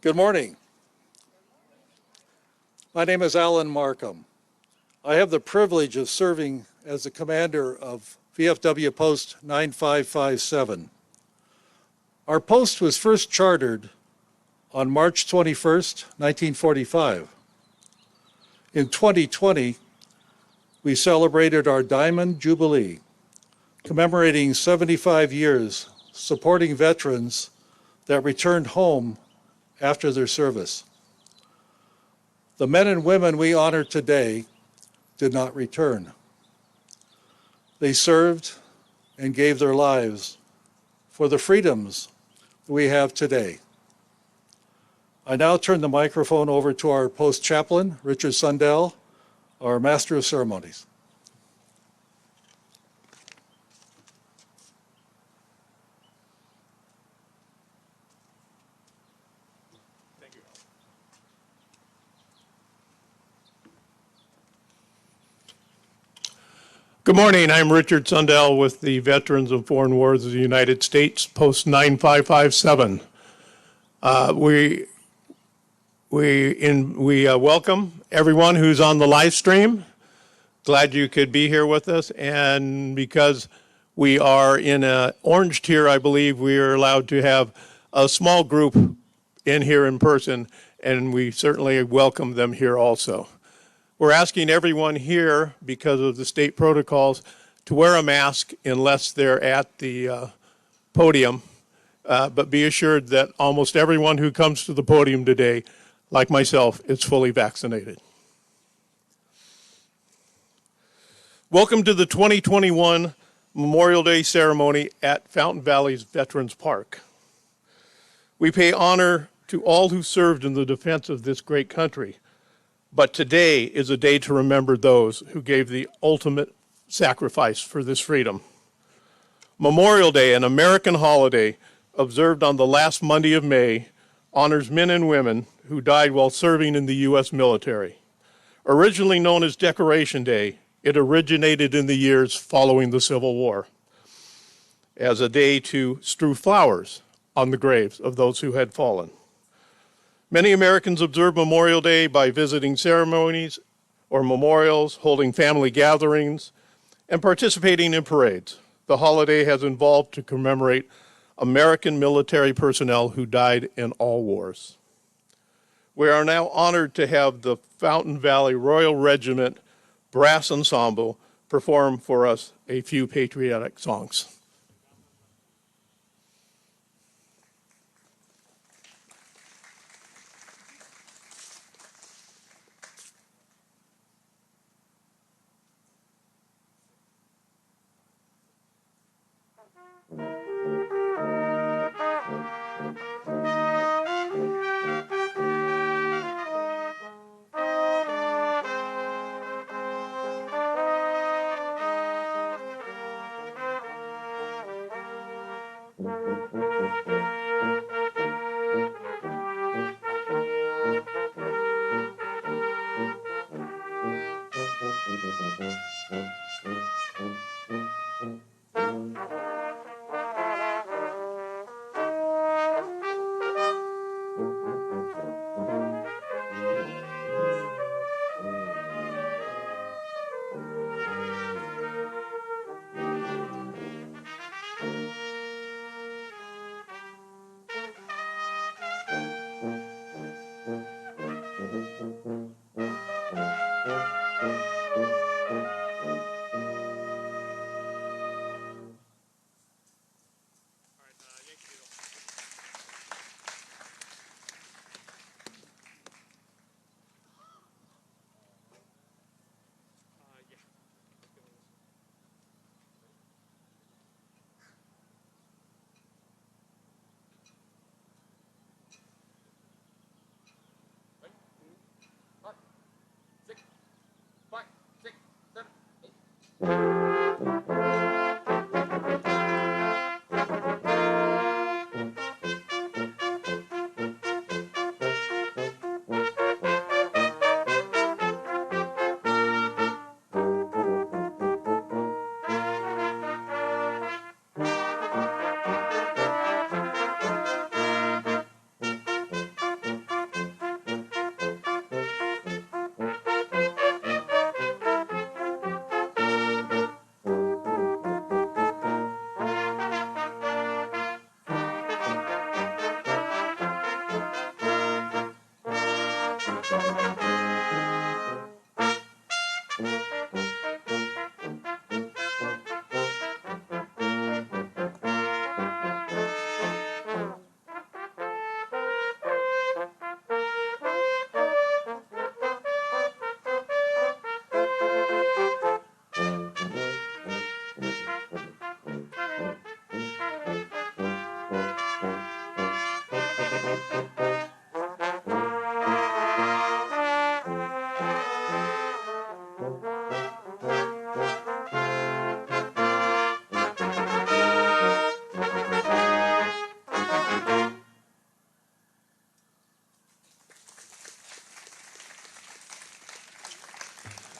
Good morning. My name is Alan Markham. I have the privilege of serving as the commander of VFW Post 9557. Our post was first chartered on March 21st, 1945. In 2020, we celebrated our Diamond Jubilee, commemorating 75 years supporting veterans that returned home after their service. The men and women we honor today did not return. They served and gave their lives for the freedoms we have today. I now turn the microphone over to our post chaplain, Richard Sundell, our Master of Ceremonies. Good morning. I'm Richard Sundell with the Veterans of Foreign Wars of the United States, Post 9557. We welcome everyone who's on the live stream. Glad you could be here with us. And because we are in an orange tier, I believe we are allowed to have a small group in here in person, and we certainly welcome them here also. We're asking everyone here, because of the state protocols, to wear a mask unless they're at the podium. But be assured that almost everyone who comes to the podium today, like myself, is fully vaccinated. Welcome to the 2021 Memorial Day ceremony at Fountain Valley's Veterans Park. We pay honor to all who served in the defense of this great country. But today is a day to remember those who gave the ultimate sacrifice for this freedom. Memorial Day, an American holiday observed on the last Monday of May, honors men and women who died while serving in the U.S. military. Originally known as Decoration Day, it originated in the years following the Civil War as a day to strew flowers on the graves of those who had fallen. Many Americans observe Memorial Day by visiting ceremonies or memorials, holding family gatherings, and participating in parades. The holiday has evolved to commemorate American military personnel who died in all wars. We are now honored to have the Fountain Valley Royal Regiment Brass Ensemble perform for us a few patriotic songs.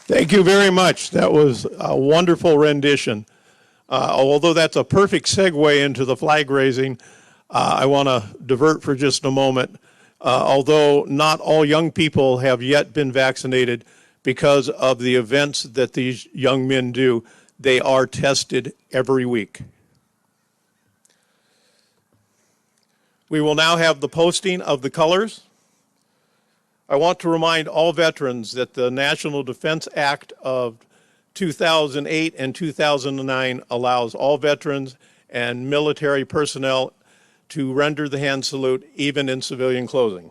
Thank you very much. That was a wonderful rendition. Although that's a perfect segue into the flag raising, I want to divert for just a moment. Although not all young people have yet been vaccinated because of the events that these young men do, they are tested every week. We will now have the posting of the colors. I want to remind all veterans that the National Defense Act of 2008 and 2009 allows all veterans and military personnel to render the hand salute even in civilian clothing.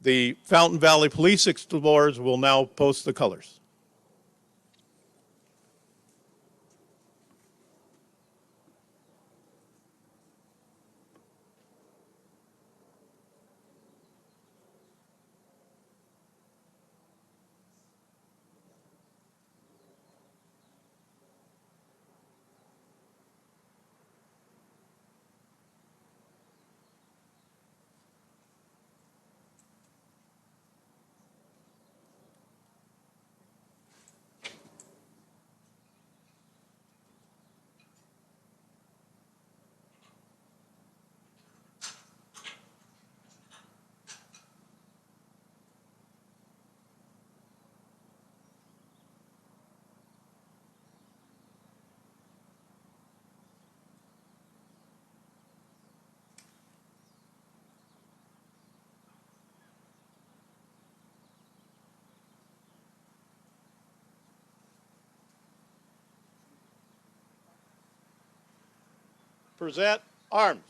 The Fountain Valley Police Explorers will now post the colors. Present arms.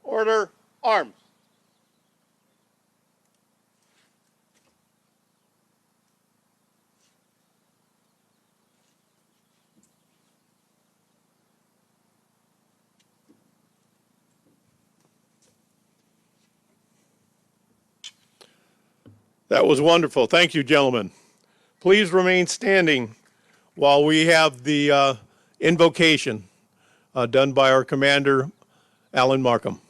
Order, arms. That was wonderful. Thank you, gentlemen. Please remain standing while we have the invocation done by our commander, Alan Markham.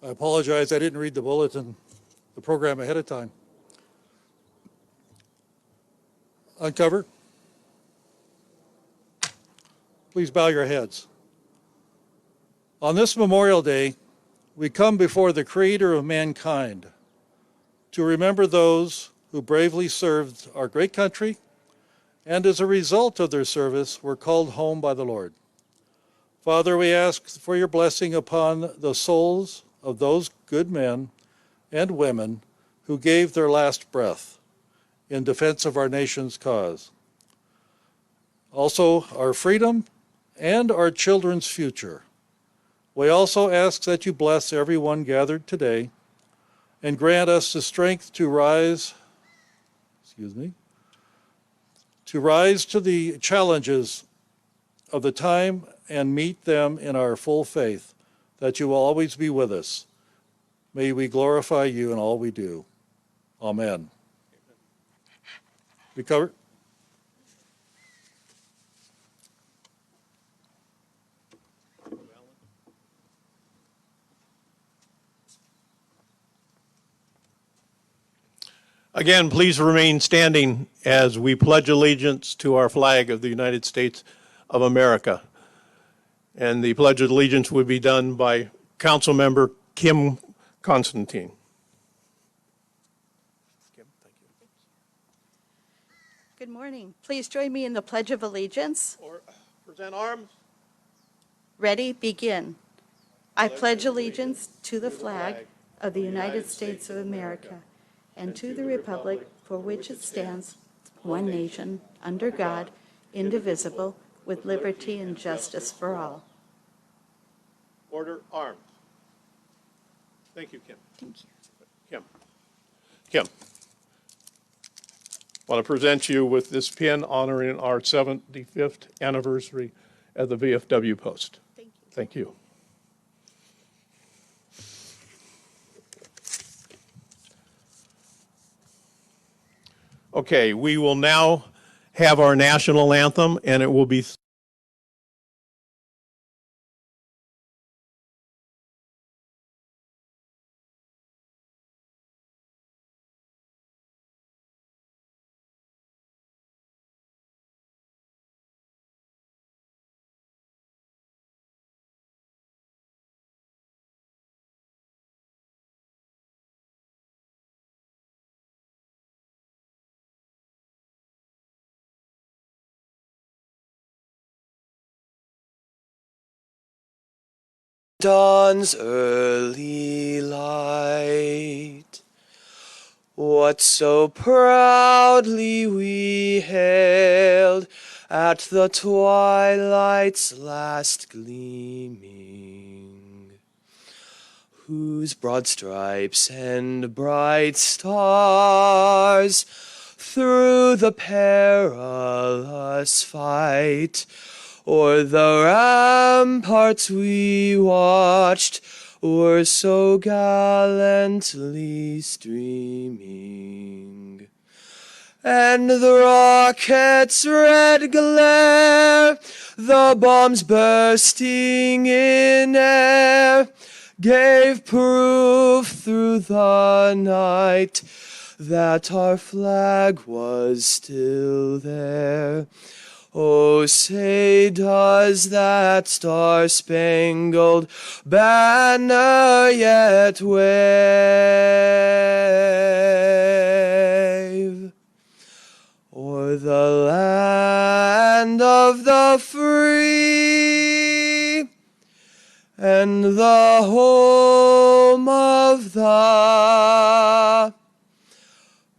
I apologize, I didn't read the bulletin, the program ahead of time. Uncover. Please bow your heads. On this Memorial Day, we come before the Creator of mankind to remember those who bravely served our great country and as a result of their service were called home by the Lord. Father, we ask for your blessing upon the souls of those good men and women who gave their last breath in defense of our nation's cause. Also, our freedom and our children's future. We also ask that you bless everyone gathered today and grant us the strength to rise to the challenges of the time and meet them in our full faith, that you will always be with us. May we glorify you in all we do. Amen. We covered? Again, please remain standing as we pledge allegiance to our flag of the United States of America. And the Pledge of Allegiance would be done by Council Member Kim Constantine. Kim, thank you. Good morning. Please join me in the Pledge of Allegiance. Or present arms. Ready, begin. I pledge allegiance to the flag of the United States of America and to the republic for which it stands, one nation, under God, indivisible, with liberty and justice for all. Order arms. Thank you, Kim. Thank you. Kim. I want to present you with this pin honoring our 75th anniversary at the VFW post. Thank you. Thank you. Okay, we will now have our national anthem, and it will be dawn's early light, what so proudly we hailed at the twilight's last gleaming, whose broad stripes and bright stars through the perilous fight o'er the ramparts we watched were so gallantly streaming. And the rocket's red glare, the bombs bursting in air, gave proof through the night that our flag was still there. Oh, say does that star-spangled banner yet wave o'er the land of the free and the home of the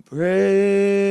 brave?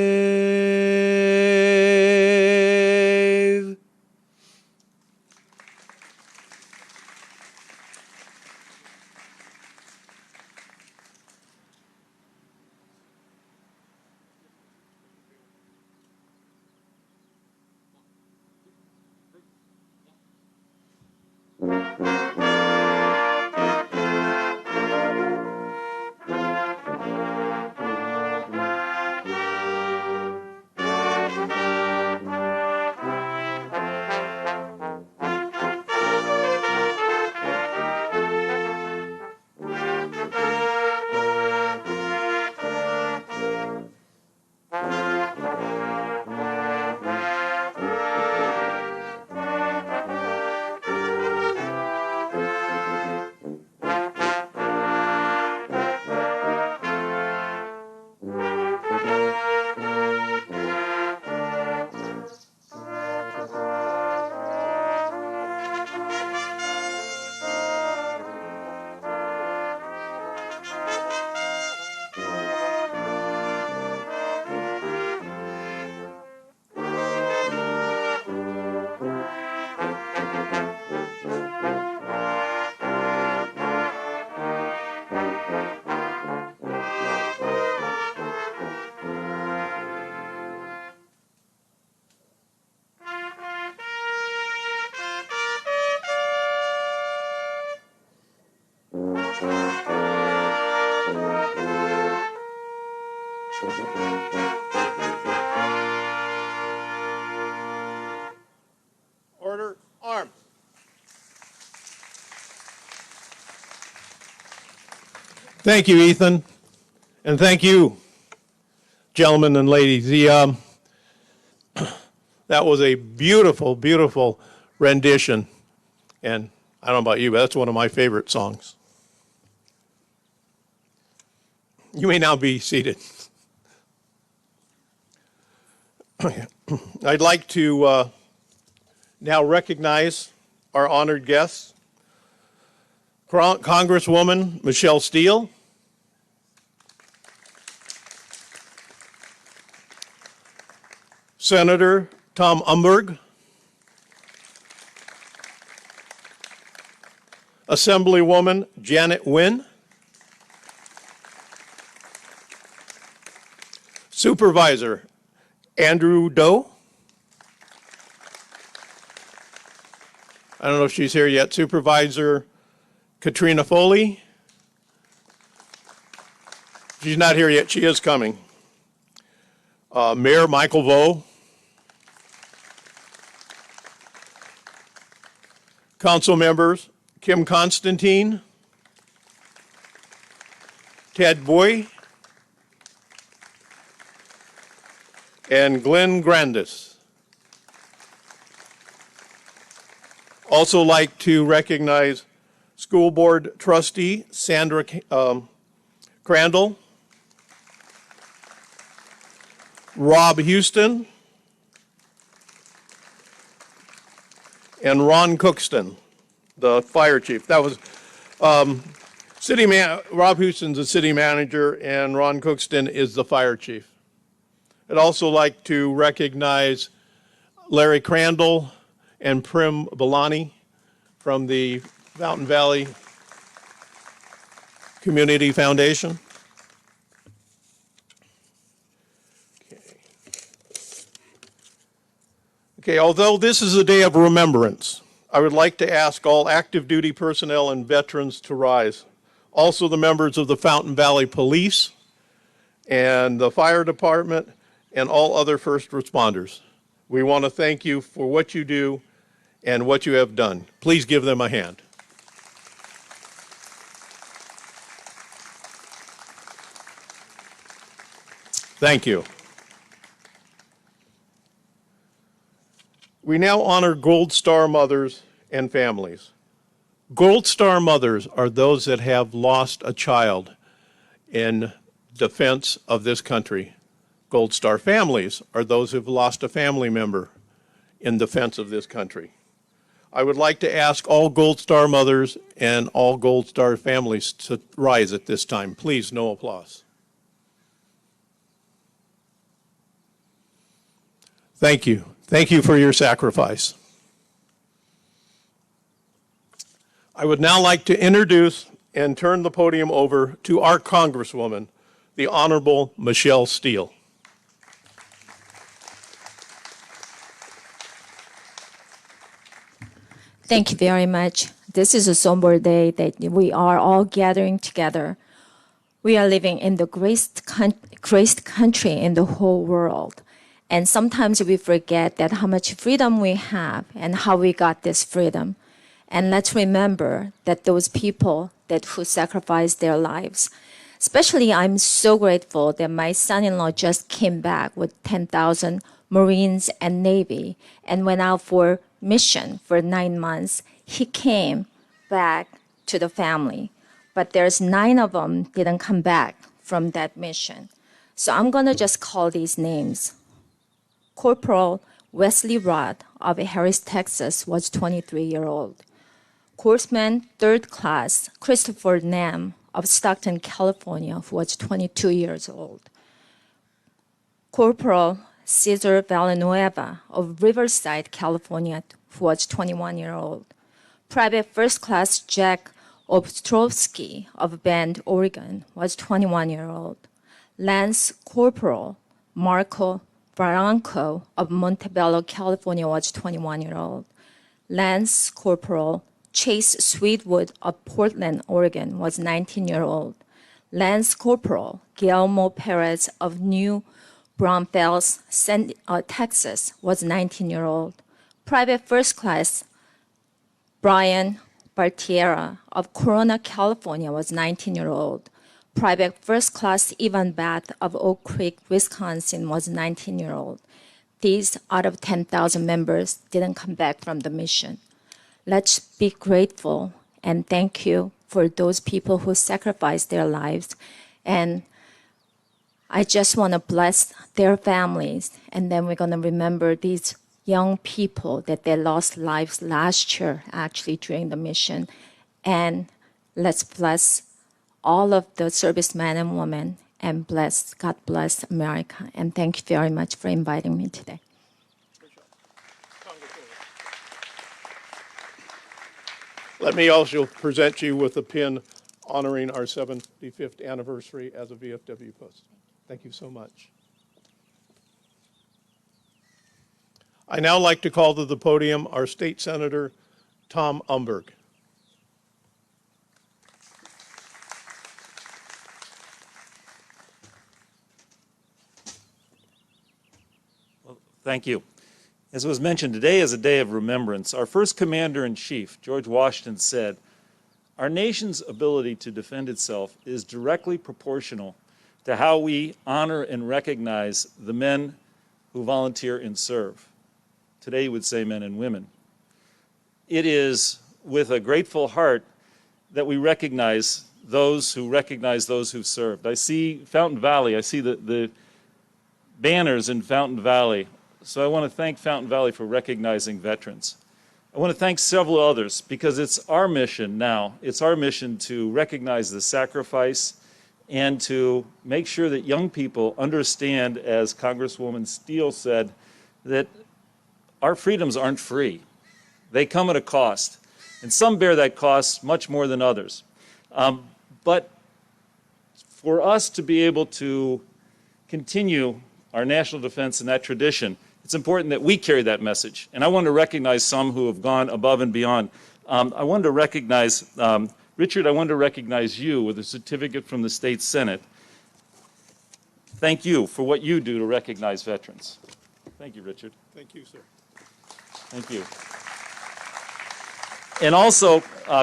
Order, arms. Thank you, Ethan, and thank you, gentlemen and ladies. That was a beautiful, beautiful rendition, and I don't know about you, but that's one of my favorite songs. You may now be seated. I'd like to now recognize our honored guests. Congresswoman Michelle Steele, Senator Tom Umberg, Assemblywoman Janet Nguyen, Supervisor Andrew Doe. I don't know if she's here yet. Supervisor Katrina Foley. She's not here yet. She is coming. Mayor Michael Vo. Council members Kim Constantine, Ted Boy, and Glenn Grandis. Also like to recognize School Board Trustee Sandra Crandall, Rob Houston, and Ron Cookston, the fire chief. That was Rob Houston's the city manager, and Ron Cookston is the fire chief. I'd also like to recognize Larry Crandall and Prim Balani from the Fountain Valley Community Foundation. Okay, although this is a day of remembrance, I would like to ask all active duty personnel and veterans to rise. Also the members of the Fountain Valley Police and the fire department and all other first responders. We want to thank you for what you do and what you have done. Please give them a hand. Thank you. We now honor Gold Star mothers and families. Gold Star mothers are those that have lost a child in defense of this country. Gold Star families are those who have lost a family member in defense of this country. I would like to ask all Gold Star mothers and all Gold Star families to rise at this time. Please, no applause. Thank you. Thank you for your sacrifice. I would now like to introduce and turn the podium over to our Congresswoman, the Honorable Michelle Steele. Thank you very much. This is a somber day that we are all gathering together. We are living in the greatest country in the whole world. And sometimes we forget that how much freedom we have and how we got this freedom. And let's remember that those people who sacrificed their lives. Especially, I'm so grateful that my son-in-law just came back with 10,000 Marines and Navy and went out for mission for 9 months. He came back to the family, but there's 9 of them didn't come back from that mission. So I'm gonna just call these names. Corporal Wesley Rod of Harris, Texas was 23-year-old. Corpsman 3rd Class Christopher Nam of Stockton, California, who was 22 years old. Corporal Cesar Villanueva of Riverside, California, who was 21-year-old. Private 1st Class Jack Ostrovsky of Bend, Oregon, was 21-year-old. Lance Corporal Marco Barranco of Montebello, California, was 21-year-old. Lance Corporal Chase Sweetwood of Portland, Oregon, was 19-year-old. Lance Corporal Guillermo Perez of New Braunfels, Texas, was 19-year-old. Private First Class Brian Bartiera of Corona, California, was 19-year-old. Private First Class Evan Bath of Oak Creek, Wisconsin, was 19-year-old. These out of 10,000 members didn't come back from the mission. Let's be grateful and thank you for those people who sacrificed their lives. And I just want to bless their families. And then we're going to remember these young people that they lost lives last year, actually, during the mission. And let's bless all of the servicemen and women and God bless America. And thank you very much for inviting me today. Let me also present you with a pin honoring our 75th anniversary as a VFW post. Thank you so much. I now like to call to the podium our State Senator, Tom Umberg. Thank you. As was mentioned, today is a day of remembrance. Our first commander-in-chief, George Washington, said, "Our nation's ability to defend itself is directly proportional to how we honor and recognize the men who volunteer and serve." Today, you would say men and women. It is with a grateful heart that we recognize those who've served. I see Fountain Valley. I see the banners in Fountain Valley. So I want to thank Fountain Valley for recognizing veterans. I want to thank several others because it's our mission now. It's our mission to recognize the sacrifice and to make sure that young people understand, as Congresswoman Steele said, that our freedoms aren't free. They come at a cost. And some bear that cost much more than others. But for us to be able to continue our national defense and that tradition, it's important that we carry that message. And I want to recognize some who have gone above and beyond. I wanted to recognize, Richard, I wanted to recognize you with a certificate from the State Senate. Thank you for what you do to recognize veterans. Thank you, Richard. Thank you, sir. Thank you. And also,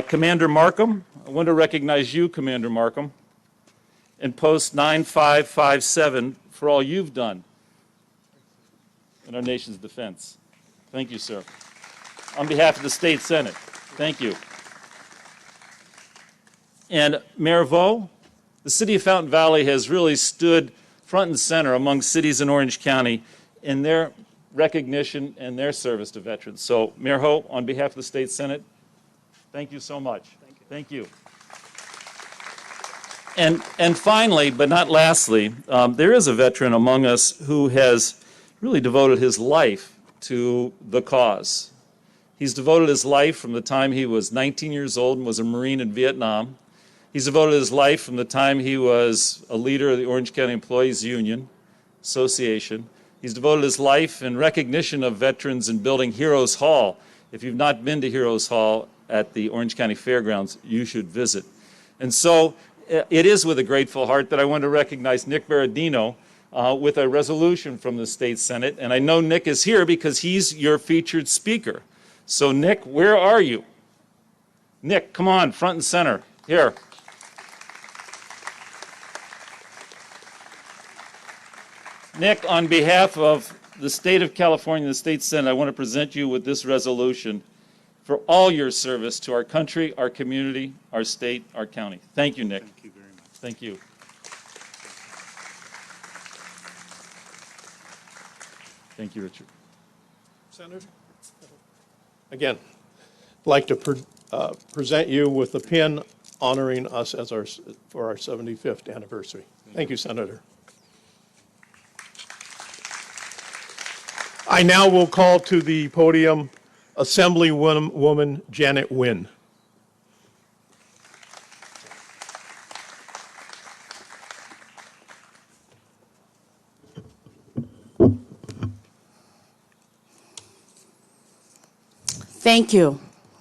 Commander Markham, I want to recognize you, Commander Markham, and Post 9557 for all you've done in our nation's defense. Thank you, sir. On behalf of the State Senate, thank you. And Mayor Vo, the city of Fountain Valley has really stood front and center among cities in Orange County in their recognition and their service to veterans. So, Mayor Ho, on behalf of the State Senate, thank you so much. Thank you. And finally, but not lastly, there is a veteran among us who has really devoted his life to the cause. He's devoted his life from the time he was 19 years old and was a Marine in Vietnam. He's devoted his life from the time he was a leader of the Orange County Employees Union Association. He's devoted his life in recognition of veterans in building Heroes Hall. If you've not been to Heroes Hall at the Orange County Fairgrounds, you should visit. And so it is with a grateful heart that I want to recognize Nick Berardino with a resolution from the State Senate. And I know Nick is here because he's your featured speaker. So Nick, where are you? Nick, come on, front and center. Here. Nick, on behalf of the state of California and the State Senate, I want to present you with this resolution for all your service to our country, our community, our state, our county. Thank you, Nick. Thank you very much. Thank you. Thank you, Richard. Senator? Again, I'd like to present you with a pin honoring us as for our 75th anniversary. Thank you, Senator. I now will call to the podium Assemblywoman Janet Wynn. Thank you.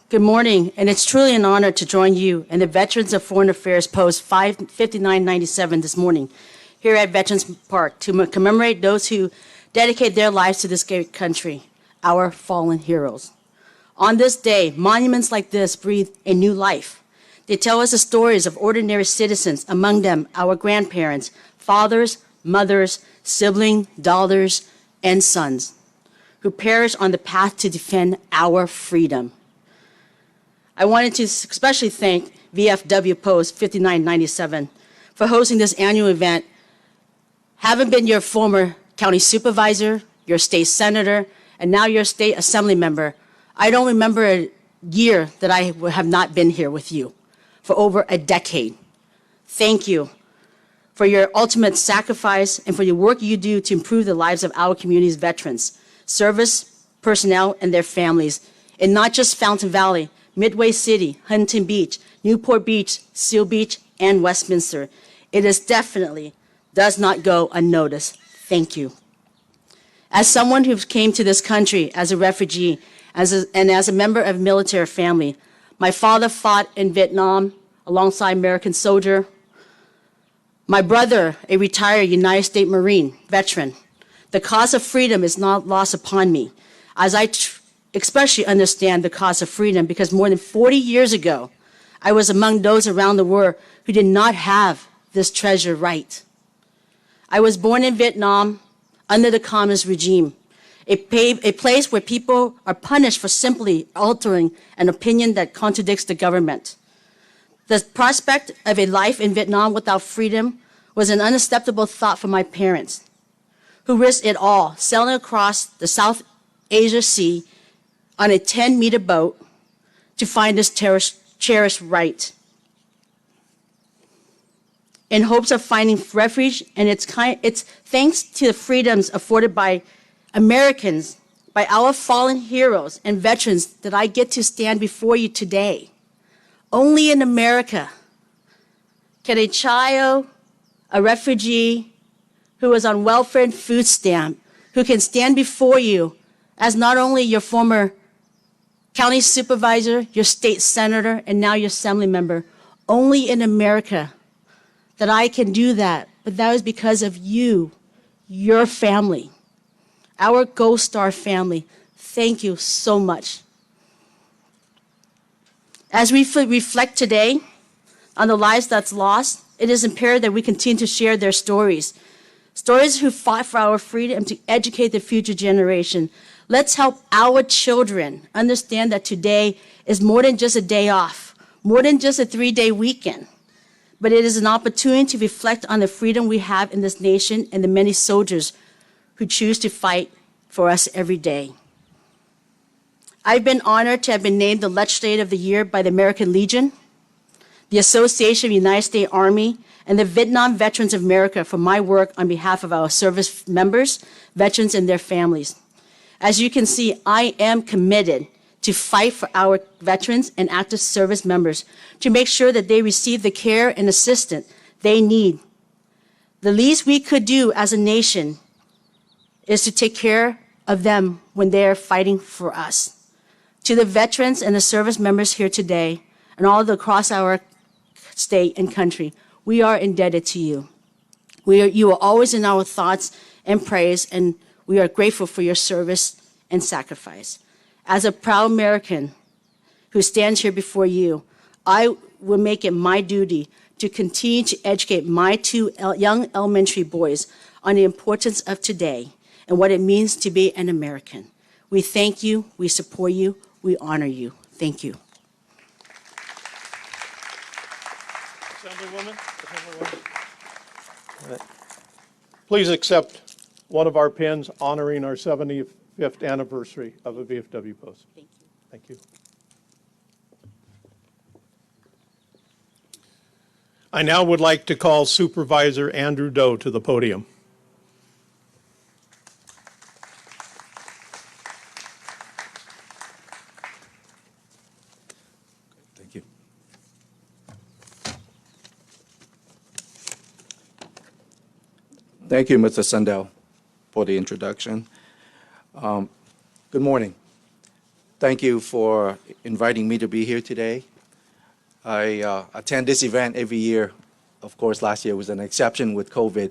Good morning, and it's truly an honor to join you and the Veterans of Foreign Affairs Post 5997 this morning here at Veterans Park to commemorate those who dedicate their lives to this great country, our fallen heroes. On this day, monuments like this breathe a new life. They tell us the stories of ordinary citizens, among them our grandparents, fathers, mothers, siblings, daughters, and sons, who perished on the path to defend our freedom. I wanted to especially thank VFW Post 5997 for hosting this annual event. Having been your former county supervisor, your state senator, and now your state assembly member, I don't remember a year that I have not been here with you for over a decade. Thank you for your ultimate sacrifice and for your work you do to improve the lives of our community's veterans, service personnel, and their families in not just Fountain Valley, Midway City, Huntington Beach, Newport Beach, Seal Beach, and Westminster. It is definitely does not go unnoticed. Thank you. As someone who came to this country as a refugee and as a member of a military family, my father fought in Vietnam alongside American soldier. My brother, a retired United States Marine veteran. The cause of freedom is not lost upon me, as I especially understand the cause of freedom because more than 40 years ago, I was among those around the world who did not have this treasure right. I was born in Vietnam under the communist regime, a place where people are punished for simply altering an opinion that contradicts the government. The prospect of a life in Vietnam without freedom was an unacceptable thought for my parents, who risked it all, sailing across the South Asia Sea on a 10-meter boat to find this cherished right. In hopes of finding refuge, and it's thanks to the freedoms afforded by Americans, by our fallen heroes and veterans, that I get to stand before you today. Only in America can a child, a refugee who is on welfare and food stamp, who can stand before you as not only your former county supervisor, your state senator, and now your assembly member, only in America that I can do that, but that is because of you, your family, our Gold Star family. Thank you so much. As we reflect today on the lives that's lost, it is imperative that we continue to share their stories who fought for our freedom to educate the future generation. Let's help our children understand that today is more than just a day off, more than just a 3-day weekend, but it is an opportunity to reflect on the freedom we have in this nation and the many soldiers who choose to fight for us every day. I've been honored to have been named the Legislator of the Year by the American Legion, the Association of United States Army, and the Vietnam Veterans of America for my work on behalf of our service members, veterans, and their families. As you can see, I am committed to fight for our veterans and active service members to make sure that they receive the care and assistance they need. The least we could do as a nation is to take care of them when they are fighting for us. To the veterans and the service members here today and all across our state and country, we are indebted to you. You are always in our thoughts and prayers, and we are grateful for your service and sacrifice. As a proud American who stands here before you, I will make it my duty to continue to educate my 2 young elementary boys on the importance of today and what it means to be an American. We thank you, we support you, we honor you. Thank you. Assemblywoman. Please accept one of our pins honoring our 75th anniversary of a VFW post. Thank you. Thank you. I now would like to call Supervisor Andrew Doe to the podium. Thank you. Thank you, Mr. Sundell, for the introduction. Good morning. Thank you for inviting me to be here today. I attend this event every year. Of course, last year was an exception with COVID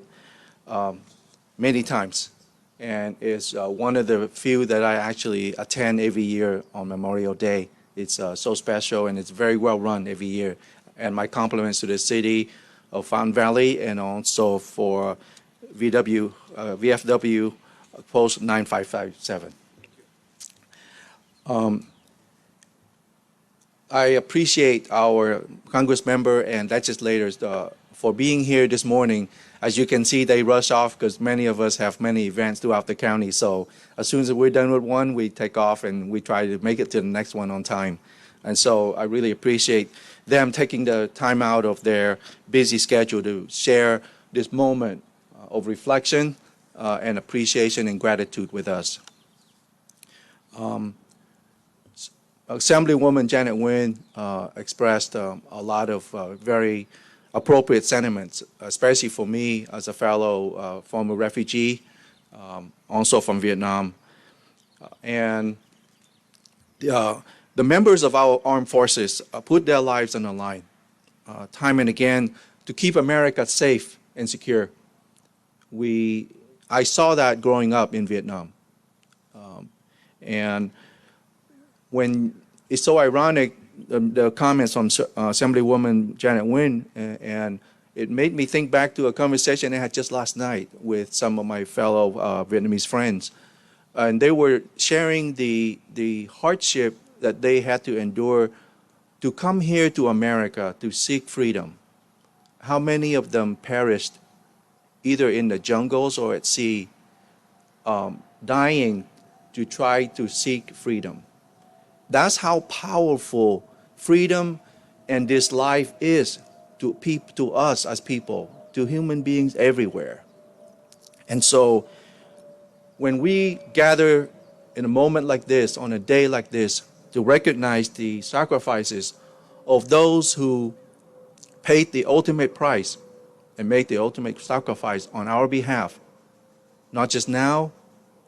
many times. And it's one of the few that I actually attend every year on Memorial Day. It's so special and it's very well run every year. And my compliments to the city of Fountain Valley and also for VFW Post 9557. I appreciate our Congress member and legislators for being here this morning. As you can see, they rush off because many of us have many events throughout the county. So as soon as we're done with one, we take off and we try to make it to the next one on time. And so I really appreciate them taking the time out of their busy schedule to share this moment of reflection and appreciation and gratitude with us. Assemblywoman Janet Nguyen expressed a lot of very appropriate sentiments, especially for me as a fellow former refugee, also from Vietnam. And the members of our armed forces put their lives on the line time and again to keep America safe and secure. I saw that growing up in Vietnam. And when it's so ironic, the comments from Assemblywoman Janet Nguyen, and it made me think back to a conversation I had just last night with some of my fellow Vietnamese friends. And they were sharing the hardship that they had to endure to come here to America to seek freedom. How many of them perished either in the jungles or at sea, dying to try to seek freedom. That's how powerful freedom and this life is to us as people, to human beings everywhere. And so when we gather in a moment like this, on a day like this, to recognize the sacrifices of those who paid the ultimate price and made the ultimate sacrifice on our behalf, not just now,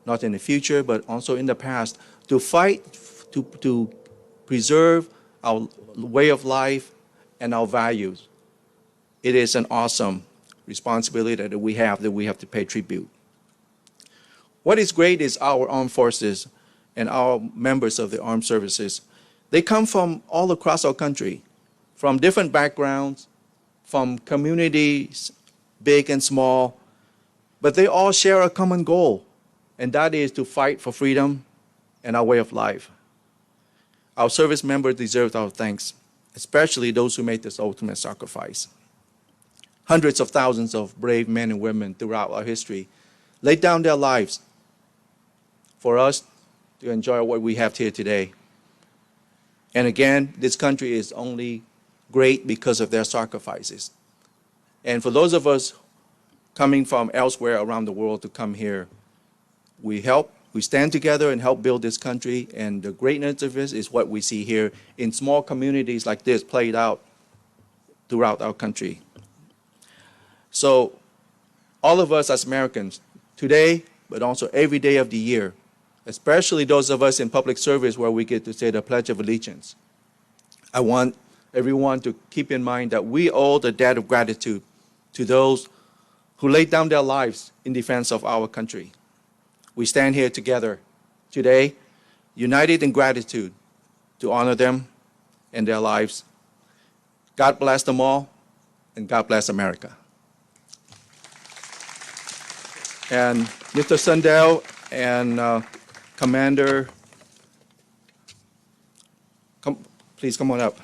not in the future, but also in the past, to fight to preserve our way of life and our values. It is an awesome responsibility that we have to pay tribute. What is great is our armed forces and our members of the armed services. They come from all across our country, from different backgrounds, from communities, big and small, but they all share a common goal, and that is to fight for freedom and our way of life. Our service members deserve our thanks, especially those who made this ultimate sacrifice. Hundreds of thousands of brave men and women throughout our history laid down their lives for us to enjoy what we have here today. And again, this country is only great because of their sacrifices. And for those of us coming from elsewhere around the world to come here, we stand together and help build this country, and the greatness of this is what we see here in small communities like this played out throughout our country. So all of us as Americans, today, but also every day of the year, especially those of us in public service where we get to say the Pledge of Allegiance, I want everyone to keep in mind that we owe the debt of gratitude to those who laid down their lives in defense of our country. We stand here together today, united in gratitude to honor them and their lives. God bless them all, and God bless America. And Mr. Sundell and Commander, please come on up.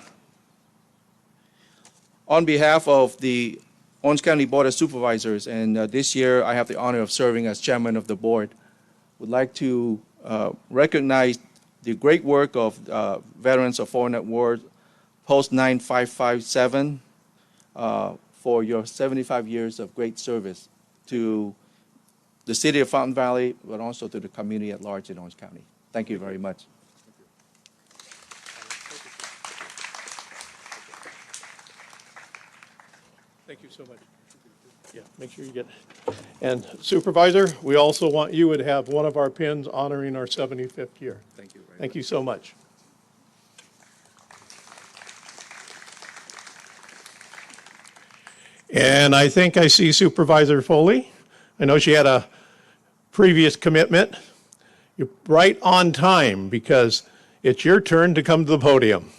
On behalf of the Orange County Board of Supervisors, and this year I have the honor of serving as chairman of the board, would like to recognize the great work of Veterans of Foreign at War Post 9557 for your 75 years of great service to the city of Fountain Valley, but also to the community at large in Orange County. Thank you very much. Thank you so much. Yeah, make sure you get it. And Supervisor, we also want you to have one of our pins honoring our 75th year. Thank you. Thank you so much. And I think I see Supervisor Foley. I know she had a previous commitment. You're right on time because it's your turn to come to the podium.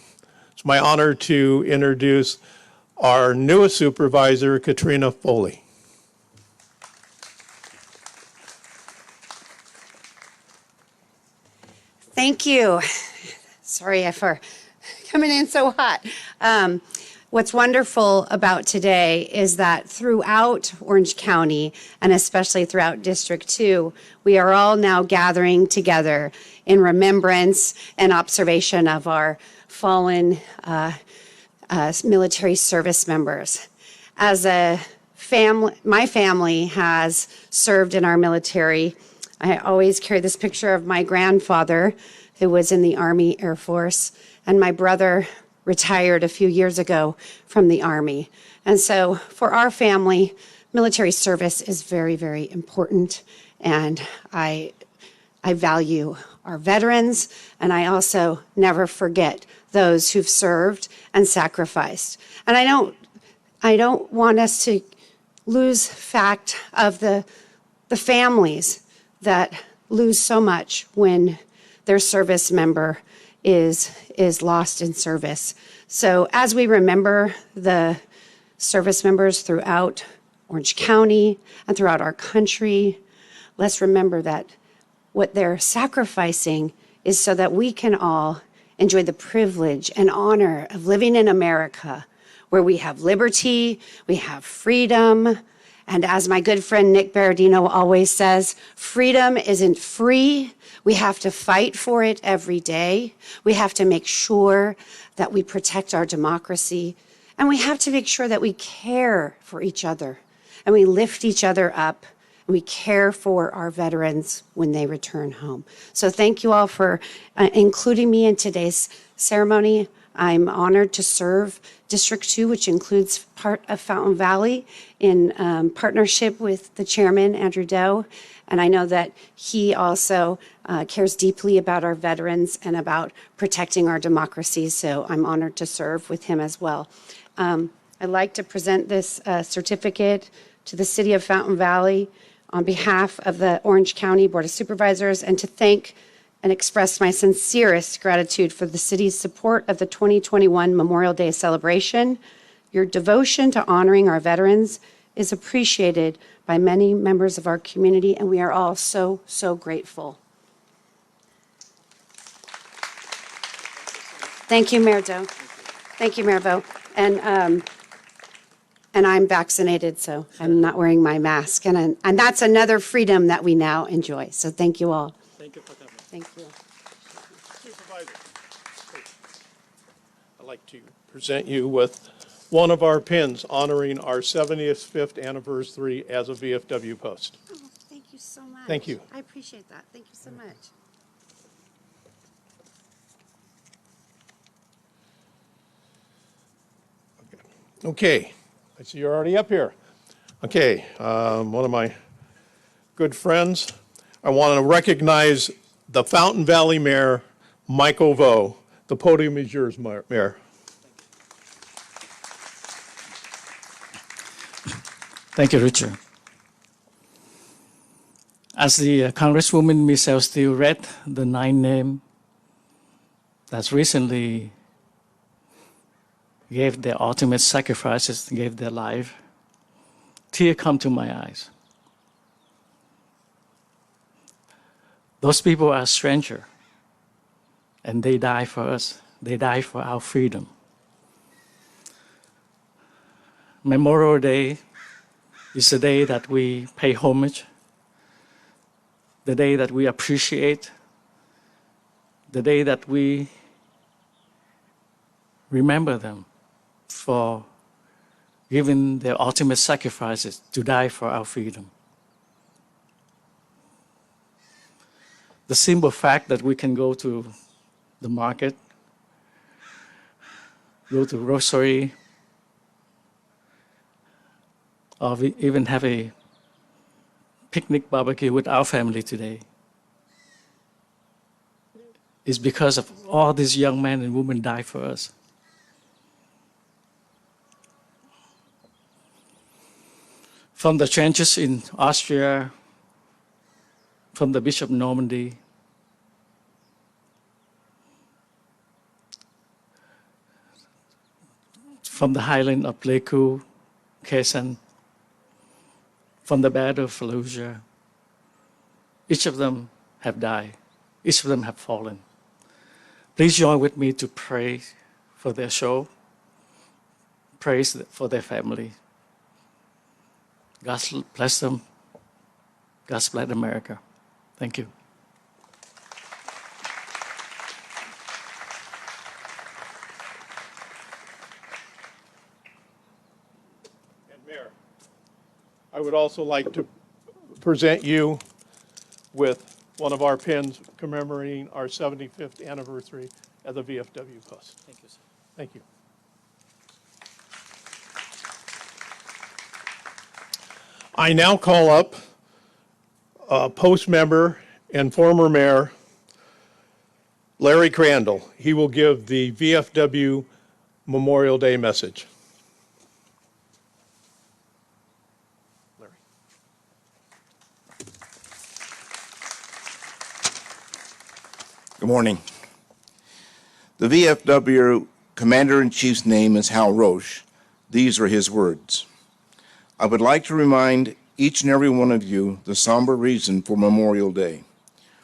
It's my honor to introduce our newest supervisor, Katrina Foley. Thank you. Sorry for coming in so hot. What's wonderful about today is that throughout Orange County, and especially throughout District 2, we are all now gathering together in remembrance and observation of our fallen military service members. As a family, my family has served in our military. I always carry this picture of my grandfather, who was in the Army Air Force, and my brother retired a few years ago from the Army. And so for our family, military service is very, very important. And I value our veterans, and I also never forget those who've served and sacrificed. And I don't want us to lose fact of the families that lose so much when their service member is lost in service. So as we remember the service members throughout Orange County and throughout our country, let's remember that what they're sacrificing is so that we can all enjoy the privilege and honor of living in America, where we have liberty, we have freedom, and as my good friend Nick Berardino always says, freedom isn't free. We have to fight for it every day. We have to make sure that we protect our democracy. And we have to make sure that we care for each other and we lift each other up and we care for our veterans when they return home. So thank you all for including me in today's ceremony. I'm honored to serve District 2, which includes part of Fountain Valley, in partnership with the chairman, Andrew Doe. And I know that he also cares deeply about our veterans and about protecting our democracy. So I'm honored to serve with him as well. I'd like to present this certificate to the City of Fountain Valley on behalf of the Orange County Board of Supervisors, and to thank and express my sincerest gratitude for the city's support of the 2021 Memorial Day celebration. Your devotion to honoring our veterans is appreciated by many members of our community, and we are all so, so grateful. Thank you, Mayor Doe. Thank you, Mayor Vo. And I'm vaccinated, so I'm not wearing my mask. And that's another freedom that we now enjoy. So thank you all. Thank you for coming. Thank you. Supervisor, I'd like to present you with one of our pins honoring our 75th anniversary as a VFW post. Oh, thank you so much. Thank you. I appreciate that. Thank you so much. Okay, I see you're already up here. Okay, one of my good friends, I want to recognize the Fountain Valley Mayor, Michael Vo. The podium is yours, Mayor. Thank you, Richard. As the Congresswoman Michelle Steele read the 9 names that recently gave their ultimate sacrifices, gave their life, tears come to my eyes. Those people are strangers, and they die for us. They die for our freedom. Memorial Day is the day that we pay homage, the day that we appreciate, the day that we remember them for giving their ultimate sacrifices to die for our freedom. The simple fact that we can go to the market, go to grocery, or we even have a picnic barbecue with our family today is because of all these young men and women died for us. From the trenches in Austria, from the Bishop of Normandy, from the highland of Pleiku, Kherson, from the battle of Fallujah. Each of them have died. Each of them have fallen. Please join with me to pray for their soul, pray for their family. God bless them. God bless America. Thank you. And Mayor, I would also like to present you with one of our pins commemorating our 75th anniversary at the VFW Post. Thank you, sir. Thank you. I now call up Post member and former mayor Larry Crandall. He will give the VFW Memorial Day message. Larry. Good morning. The VFW Commander-in-Chief's name is Hal Roche. These are his words. I would like to remind each and every one of you the somber reason for Memorial Day.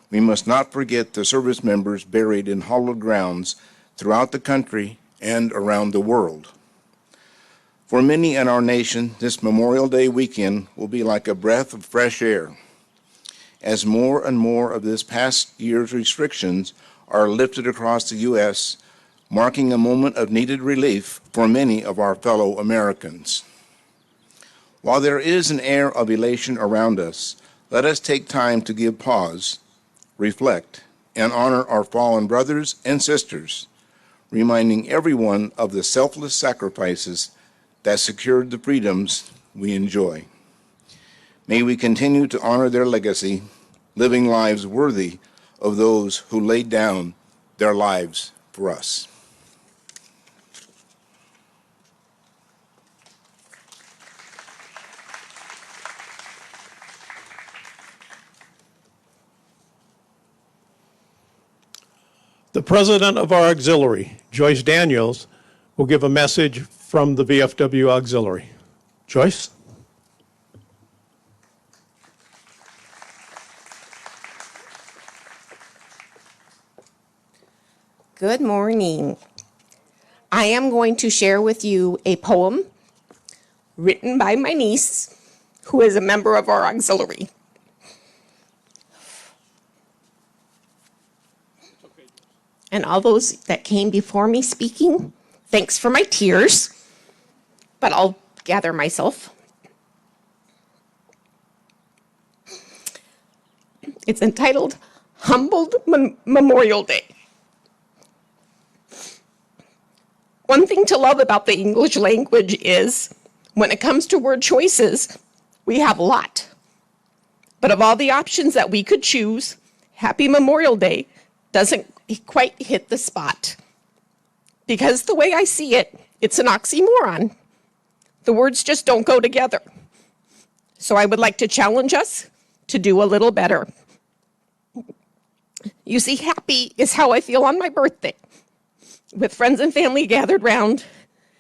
We must not forget the service members buried in hallowed grounds throughout the country and around the world. For many in our nation, this Memorial Day weekend will be like a breath of fresh air, as more and more of this past year's restrictions are lifted across the U.S., marking a moment of needed relief for many of our fellow Americans. While there is an air of elation around us, let us take time to give pause, reflect, and honor our fallen brothers and sisters, reminding everyone of the selfless sacrifices that secured the freedoms we enjoy. May we continue to honor their legacy, living lives worthy of those who laid down their lives for us. The president of our auxiliary, Joyce Daniels, will give a message from the VFW auxiliary. Joyce? Good morning. I am going to share with you a poem written by my niece, who is a member of our auxiliary. And all those that came before me speaking, thanks for my tears, but I'll gather myself. It's entitled Humbled Memorial Day. One thing to love about the English language is, when it comes to word choices, we have a lot. But of all the options that we could choose, Happy Memorial Day doesn't quite hit the spot. Because the way I see it, it's an oxymoron. The words just don't go together. So I would like to challenge us to do a little better. You see, happy is how I feel on my birthday, with friends and family gathered round.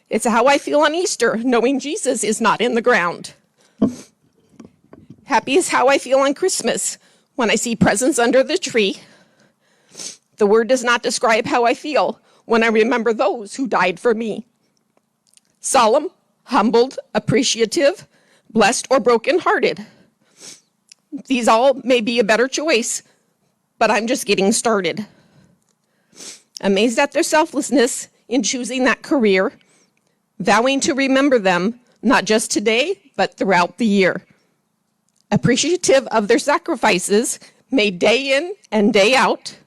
It's how I feel on Easter, knowing Jesus is not in the ground. Happy is how I feel on Christmas, when I see presents under the tree. The word does not describe how I feel when I remember those who died for me. Solemn, humbled, appreciative, blessed, or brokenhearted. These all may be a better choice, but I'm just getting started. Amazed at their selflessness in choosing that career, vowing to remember them not just today, but throughout the year. Appreciative of their sacrifices made day in and day out,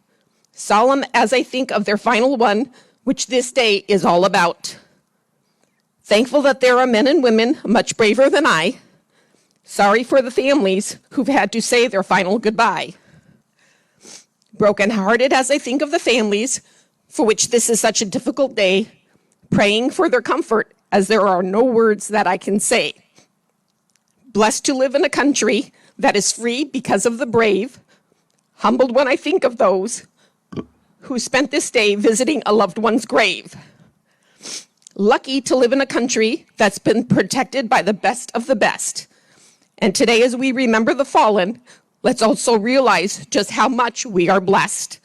solemn as I think of their final one, which this day is all about. Thankful that there are men and women much braver than I. Sorry for the families who've had to say their final goodbye. brokenhearted as I think of the families for which this is such a difficult day, praying for their comfort as there are no words that I can say. Blessed to live in a country that is free because of the brave, humbled when I think of those who spent this day visiting a loved one's grave. Lucky to live in a country that's been protected by the best of the best. And today, as we remember the fallen, let's also realize just how much we are blessed.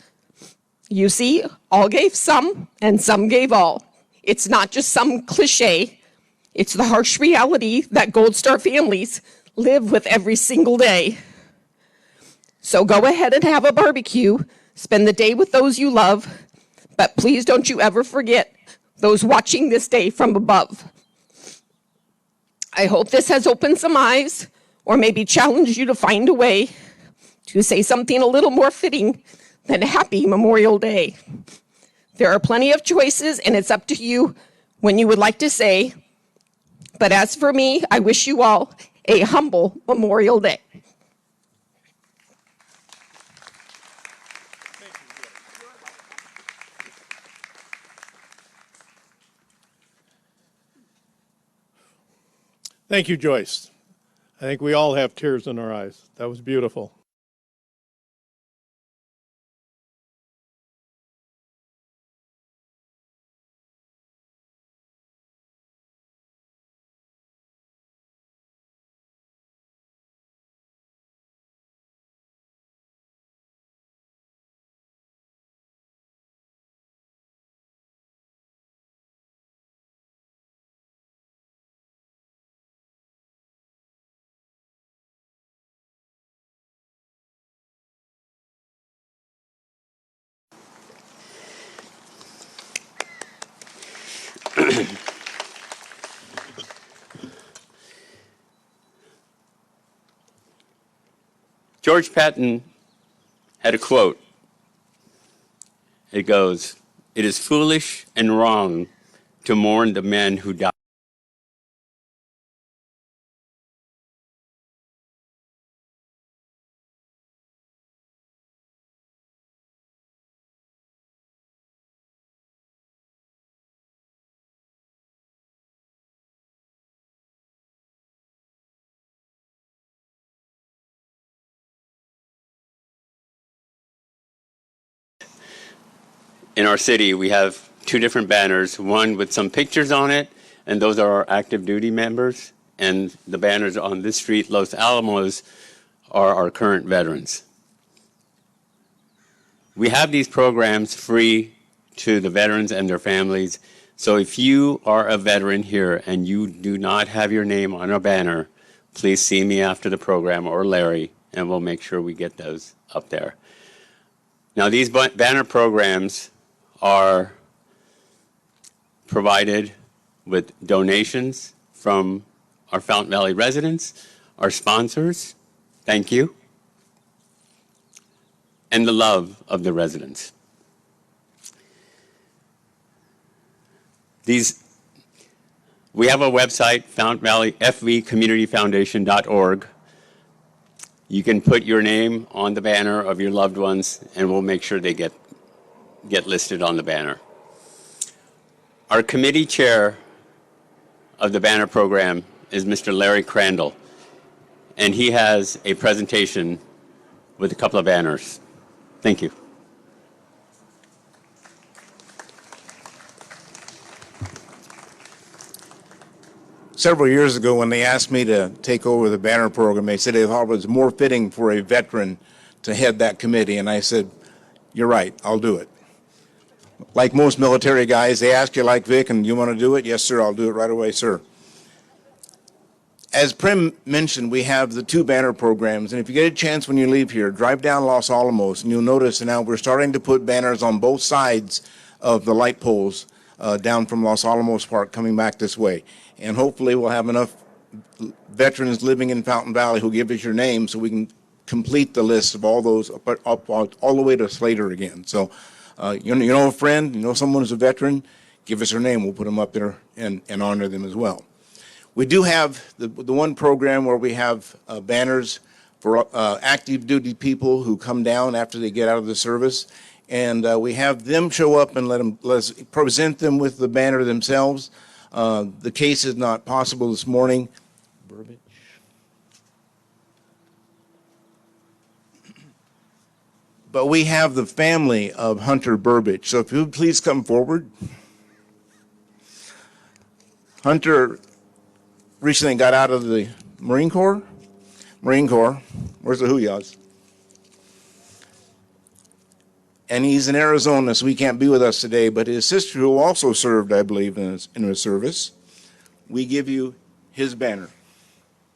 You see, all gave some, and some gave all. It's not just some cliche. It's the harsh reality that Gold Star families live with every single day. So go ahead and have a barbecue, spend the day with those you love, but please don't you ever forget those watching this day from above. I hope this has opened some eyes, or maybe challenged you to find a way to say something a little more fitting than Happy Memorial Day. There are plenty of choices, and it's up to you when you would like to say, but as for me, I wish you all a humble Memorial Day. Thank you, Joyce. I think we all have tears in our eyes. That was beautiful. George Patton had a quote. It goes, "It is foolish and wrong to mourn the men who died." In our city, we have two different banners, one with some pictures on it, and those are our active duty members, and the banners on this street, Los Alamos, are our current veterans. We have these programs free to the veterans and their families, so if you are a veteran here and you do not have your name on a banner, please see me after the program or Larry, and we'll make sure we get those up there. Now, these banner programs are provided with donations from our Fountain Valley residents, our sponsors, thank you, and the love of the residents. We have a website, Fountain Valley, fvcommunityfoundation.org. You can put your name on the banner of your loved ones, and we'll make sure they get listed on the banner. Our committee chair of the banner program is Mr. Larry Crandall, and he has a presentation with a couple of banners. Thank you. Several years ago, when they asked me to take over the banner program, they said they thought it was more fitting for a veteran to head that committee, and I said, "You're right, I'll do it." Like most military guys, they ask you like Vic, and you want to do it? Yes, sir, I'll do it right away, sir. As Prim mentioned, we have the two banner programs, and if you get a chance when you leave here, drive down Los Alamos, and you'll notice now we're starting to put banners on both sides of the light poles down from Los Alamos Park coming back this way. And hopefully we'll have enough veterans living in Fountain Valley who give us your name so we can complete the list of all those up all the way to Slater again. So you know a friend, you know someone who's a veteran, give us their name. We'll put them up there and honor them as well. We do have the one program where we have banners for active duty people who come down after they get out of the service. And we have them show up and let us present them with the banner themselves. The case is not possible this morning. Burbage. But we have the family of Hunter Burbage. So if you would please come forward. Hunter recently got out of the Marine Corps. Where's the Huyas? And he's in Arizona, so he can't be with us today. But his sister, who also served, I believe, in his service, we give you his banner.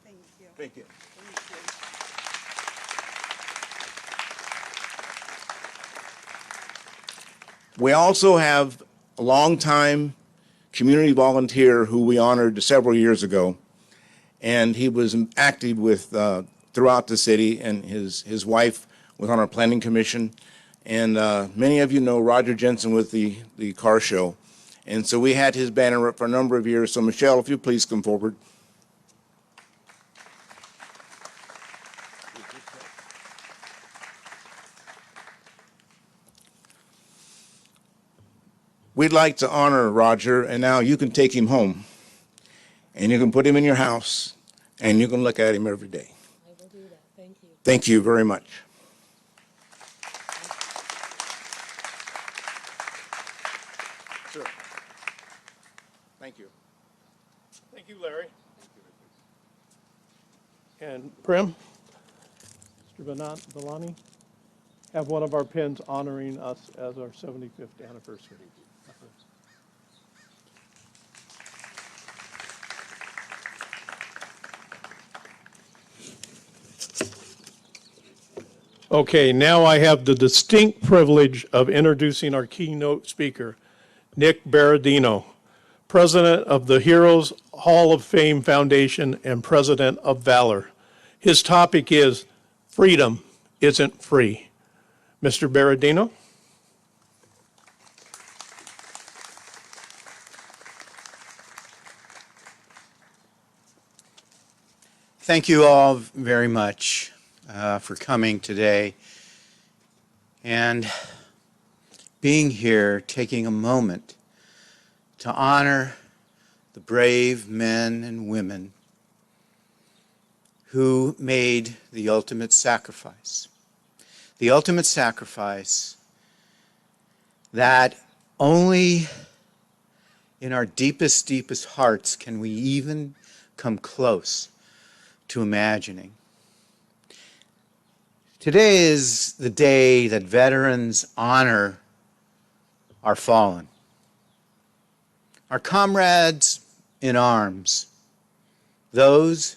Thank you. Thank you. We also have a longtime community volunteer who we honored several years ago, and he was active with throughout the city, and his wife was on our planning commission. And many of you know Roger Jensen with the car show. And so we had his banner up for a number of years. So Michelle, if you please come forward. We'd like to honor Roger, and now you can take him home, and you can put him in your house, and you can look at him every day. I will do that. Thank you. Thank you very much. Sure. Thank you. Thank you, Larry. And Prem, Mr. Villani, have one of our pins honoring us as our 75th anniversary. Okay, now I have the distinct privilege of introducing our keynote speaker, Nick Berardino, President of the Heroes Hall of Fame Foundation and President of Valor. His topic is Freedom Isn't Free. Mr. Berardino? Thank you all very much for coming today and being here, taking a moment to honor the brave men and women who made the ultimate sacrifice. The ultimate sacrifice that only in our deepest, deepest hearts can we even come close to imagining. Today is the day that veterans honor our fallen, our comrades in arms, those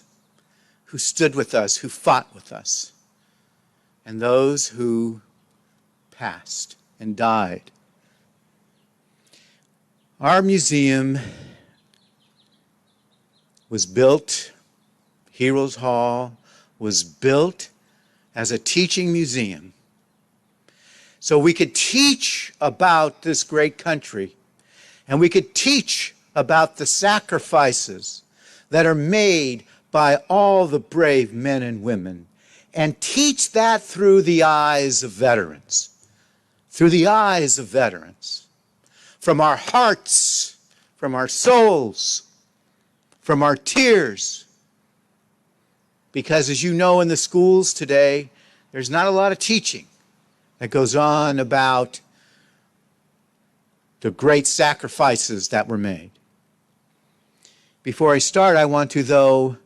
who stood with us, who fought with us, and those who passed and died. Our museum was built, Heroes Hall was built as a teaching museum so we could teach about this great country and we could teach about the sacrifices that are made by all the brave men and women and teach that through the eyes of veterans, through the eyes of veterans, from our hearts, from our souls, from our tears. Because as you know, in the schools today, there's not a lot of teaching that goes on about the great sacrifices that were made. Before I start, I want to, though,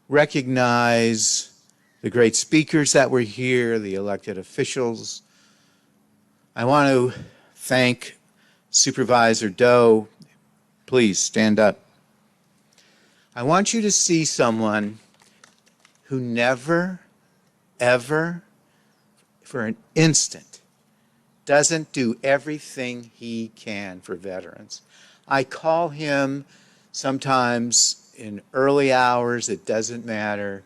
recognize the great speakers that were here, the elected officials. I want to thank Supervisor Doe. Please stand up. I want you to see someone who never, ever, for an instant, doesn't do everything he can for veterans. I call him sometimes in early hours, it doesn't matter.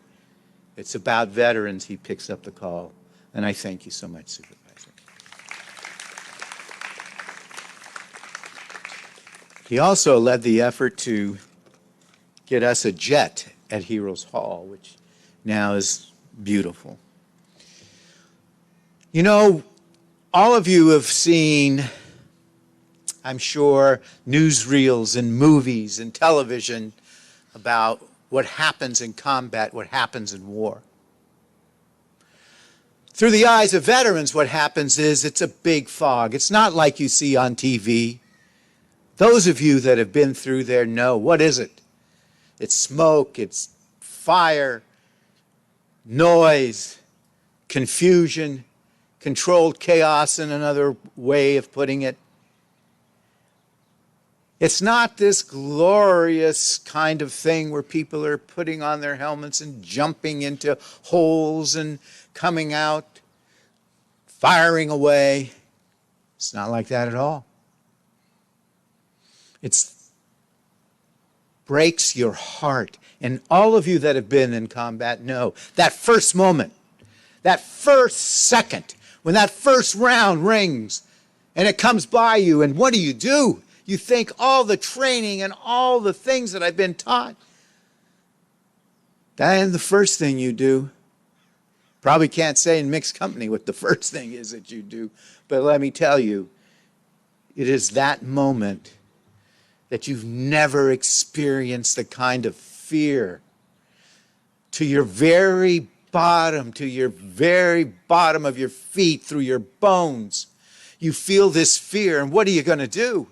It's about veterans, he picks up the call. And I thank you so much, Supervisor. He also led the effort to get us a jet at Heroes Hall, which now is beautiful. You know, all of you have seen, I'm sure, newsreels and movies and television about what happens in combat, what happens in war. Through the eyes of veterans, what happens is it's a big fog. It's not like you see on TV. Those of you that have been through there know, what is it? It's smoke, it's fire, noise, confusion, controlled chaos in another way of putting it. It's not this glorious kind of thing where people are putting on their helmets and jumping into holes and coming out, firing away. It's not like that at all. It breaks your heart. And all of you that have been in combat know that first moment, that first second, when that first round rings and it comes by you, and what do? You think all the training and all the things that I've been taught. Then the first thing you do, probably can't say in mixed company what the first thing is that you do, but let me tell you, it is that moment that you've never experienced the kind of fear to your very bottom of your feet, through your bones. You feel this fear, and what are you going to do?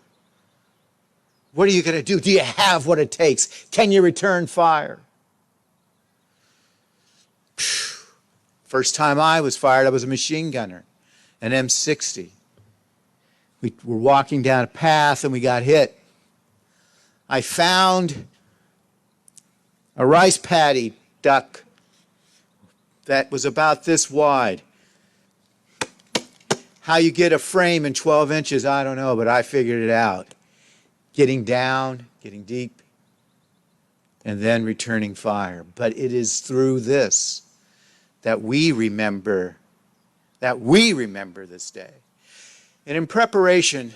What are you going to do? Do you have what it takes? Can you return fire? First time I was fired, I was a machine gunner, an M60. We were walking down a path and we got hit. I found a rice paddy duck that was about this wide. How you get a frame in 12 inches, I don't know, but I figured it out. Getting down, getting deep, and then returning fire. But it is through this that we remember this day. And in preparation,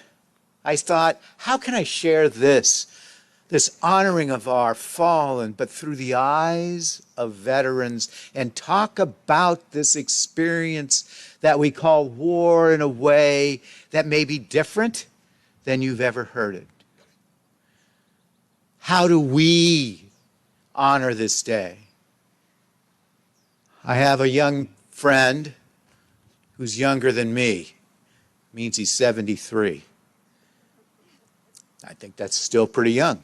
I thought, how can I share this honoring of our fallen, but through the eyes of veterans, and talk about this experience that we call war in a way that may be different than you've ever heard it. How do we honor this day? I have a young friend who's younger than me. Means he's 73. I think that's still pretty young.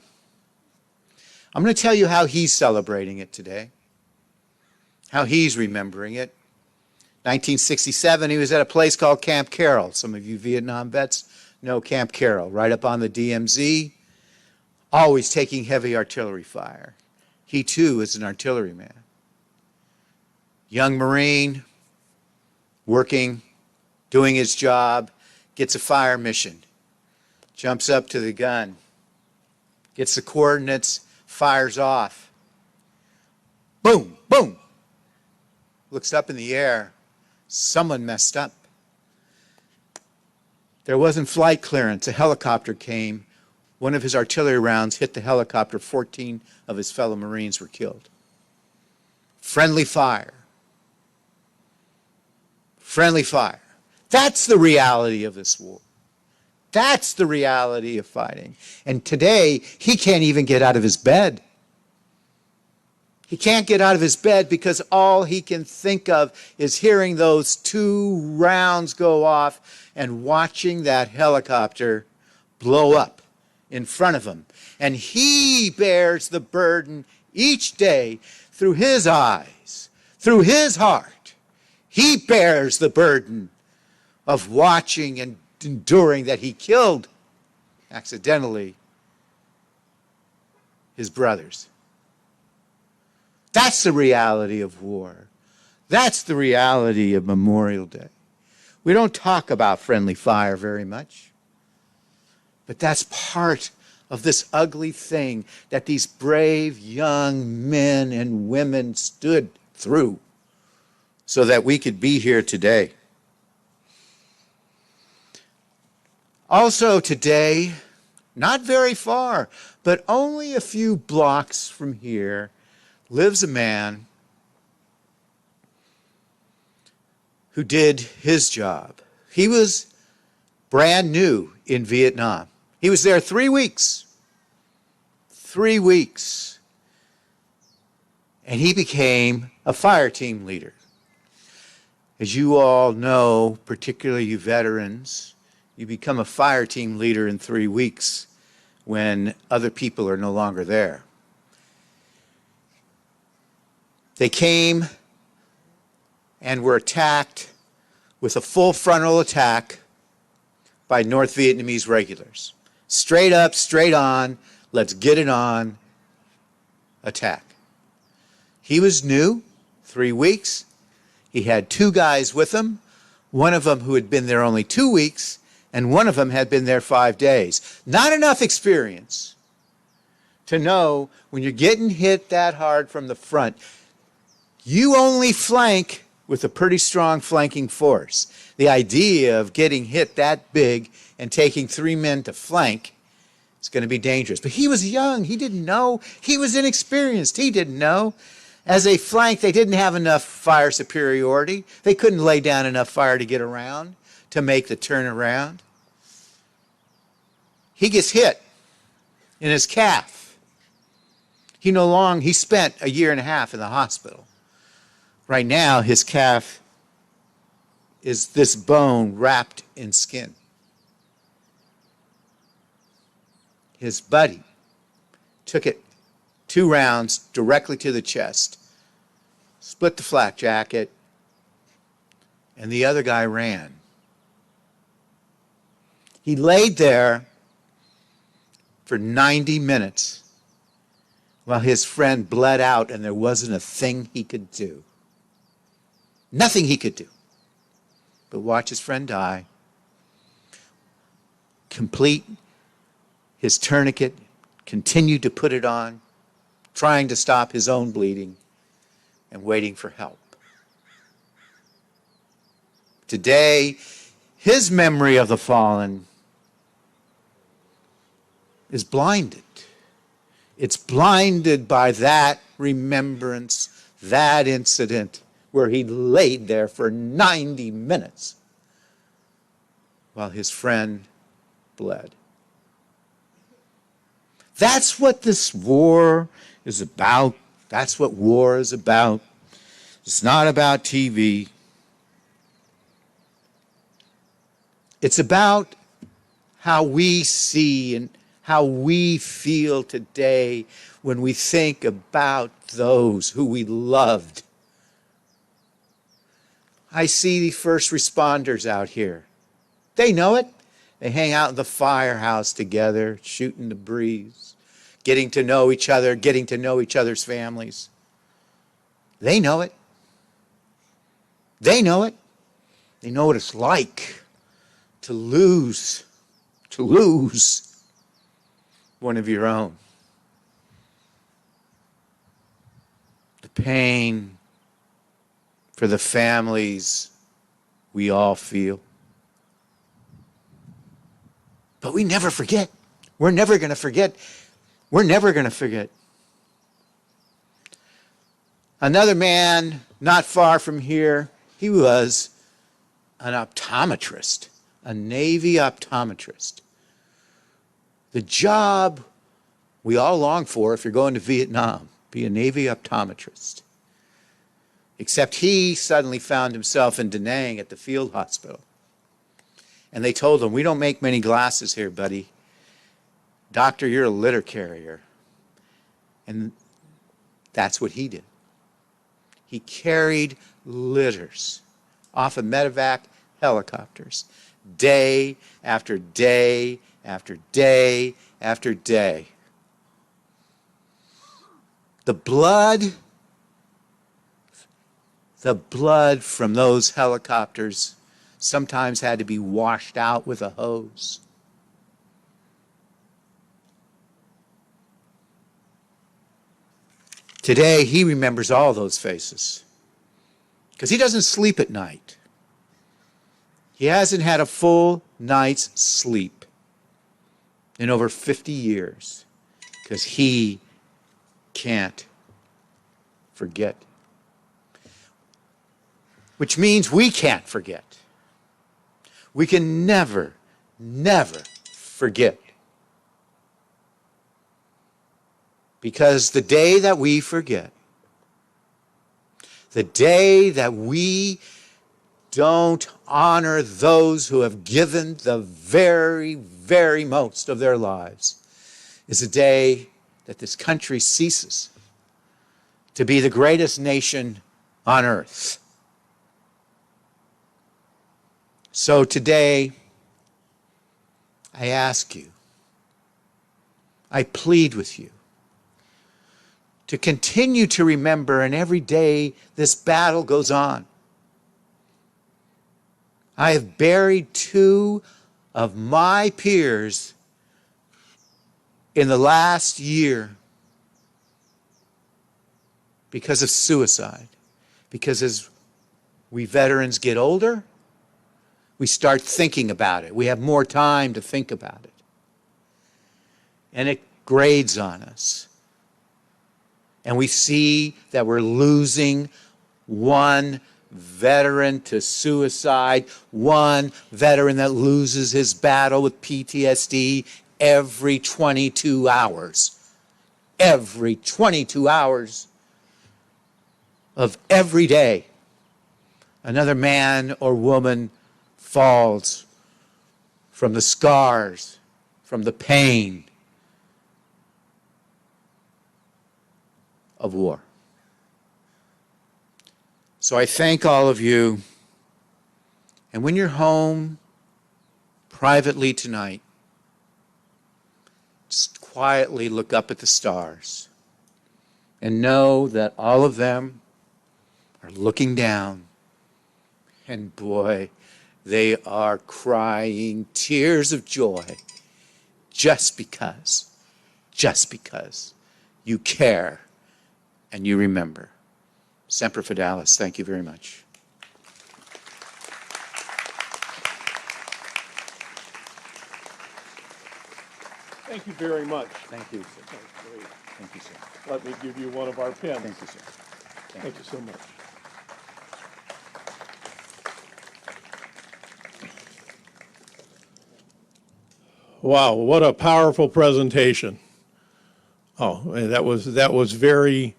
I'm going to tell you how he's celebrating it today, how he's remembering it. 1967, he was at a place called Camp Carroll. Some of you Vietnam vets know Camp Carroll, right up on the DMZ, always taking heavy artillery fire. He too is an artilleryman. Young Marine, working, doing his job, gets a fire mission, jumps up to the gun, gets the coordinates, fires off. Boom, boom. Looks up in the air. Someone messed up. There wasn't flight clearance. A helicopter came. One of his artillery rounds hit the helicopter. 14 of his fellow Marines were killed. Friendly fire. Friendly fire. That's the reality of this war. That's the reality of fighting. And today, he can't even get out of his bed. He can't get out of his bed because all he can think of is hearing those 2 rounds go off and watching that helicopter blow up in front of him. And he bears the burden each day through his eyes, through his heart. He bears the burden of watching and enduring that he killed, accidentally, his brothers. That's the reality of war. That's the reality of Memorial Day. We don't talk about friendly fire very much, but that's part of this ugly thing that these brave young men and women stood through so that we could be here today. Also today, not very far, but only a few blocks from here, lives a man who did his job. He was brand new in Vietnam. He was there 3 weeks. 3 weeks. And he became a fire team leader. As you all know, particularly you veterans, you become a fire team leader in 3 weeks when other people are no longer there. They came and were attacked with a full frontal attack by North Vietnamese regulars. Straight up, straight on, let's get it on, attack. He was new, 3 weeks. He had 2 guys with him, one of them who had been there only 2 weeks, and one of them had been there 5 days. Not enough experience to know when you're getting hit that hard from the front, you only flank with a pretty strong flanking force. The idea of getting hit that big and taking 3 men to flank is going to be dangerous. But he was young. He didn't know. He was inexperienced. He didn't know. As a flank, they didn't have enough fire superiority. They couldn't lay down enough fire to get around, to make the turnaround. He gets hit in his calf. He spent a year and a half in the hospital. Right now, his calf is this bone wrapped in skin. His buddy took it 2 rounds directly to the chest, split the flak jacket, and the other guy ran. He laid there for 90 minutes while his friend bled out and there wasn't a thing he could do. Nothing he could do but watch his friend die, complete his tourniquet, continue to put it on, trying to stop his own bleeding, and waiting for help. Today, his memory of the fallen is blinded. It's blinded by that remembrance, that incident where he laid there for 90 minutes while his friend bled. That's what this war is about. That's what war is about. It's not about TV. It's about how we see and how we feel today when we think about those who we loved. I see the first responders out here. They know it. They hang out in the firehouse together, shooting the breeze, getting to know each other, getting to know each other's families. They know it. They know it. They know what it's like to lose one of your own. The pain for the families we all feel. But we never forget. We're never going to forget. We're never going to forget. Another man not far from here, he was an optometrist, a Navy optometrist. The job we all long for if you're going to Vietnam, be a Navy optometrist. Except he suddenly found himself in Da Nang at the field hospital. And they told him, "We don't make many glasses here, buddy. Doctor, you're a litter carrier." And that's what he did. He carried litters off of medevac helicopters day after day after day after day. The blood from those helicopters sometimes had to be washed out with a hose. Today, he remembers all those faces because he doesn't sleep at night. He hasn't had a full night's sleep in over 50 years because he can't forget. which means we can't forget. We can never, never forget. Because the day that we forget, the day that we don't honor those who have given the very, very most of their lives, is a day that this country ceases to be the greatest nation on earth. So today, I ask you, I plead with you, to continue to remember, and every day this battle goes on. I have buried 2 of my peers in the last year because of suicide. Because as we veterans get older, we start thinking about it. We have more time to think about it. And it grades on us. And we see that we're losing one veteran to suicide, one veteran that loses his battle with PTSD every 22 hours. Every 22 hours of every day, another man or woman falls from the scars, from the pain of war. So I thank all of you. And when you're home privately tonight, just quietly look up at the stars and know that all of them are looking down. And boy, they are crying tears of joy just because you care and you remember. Semper Fidelis, thank you very much. Thank you very much. Thank you, sir. That's great. Thank you, sir. Let me give you one of our pens. Thank you, sir. Thank you so much. Wow, what a powerful presentation. Oh, and that was very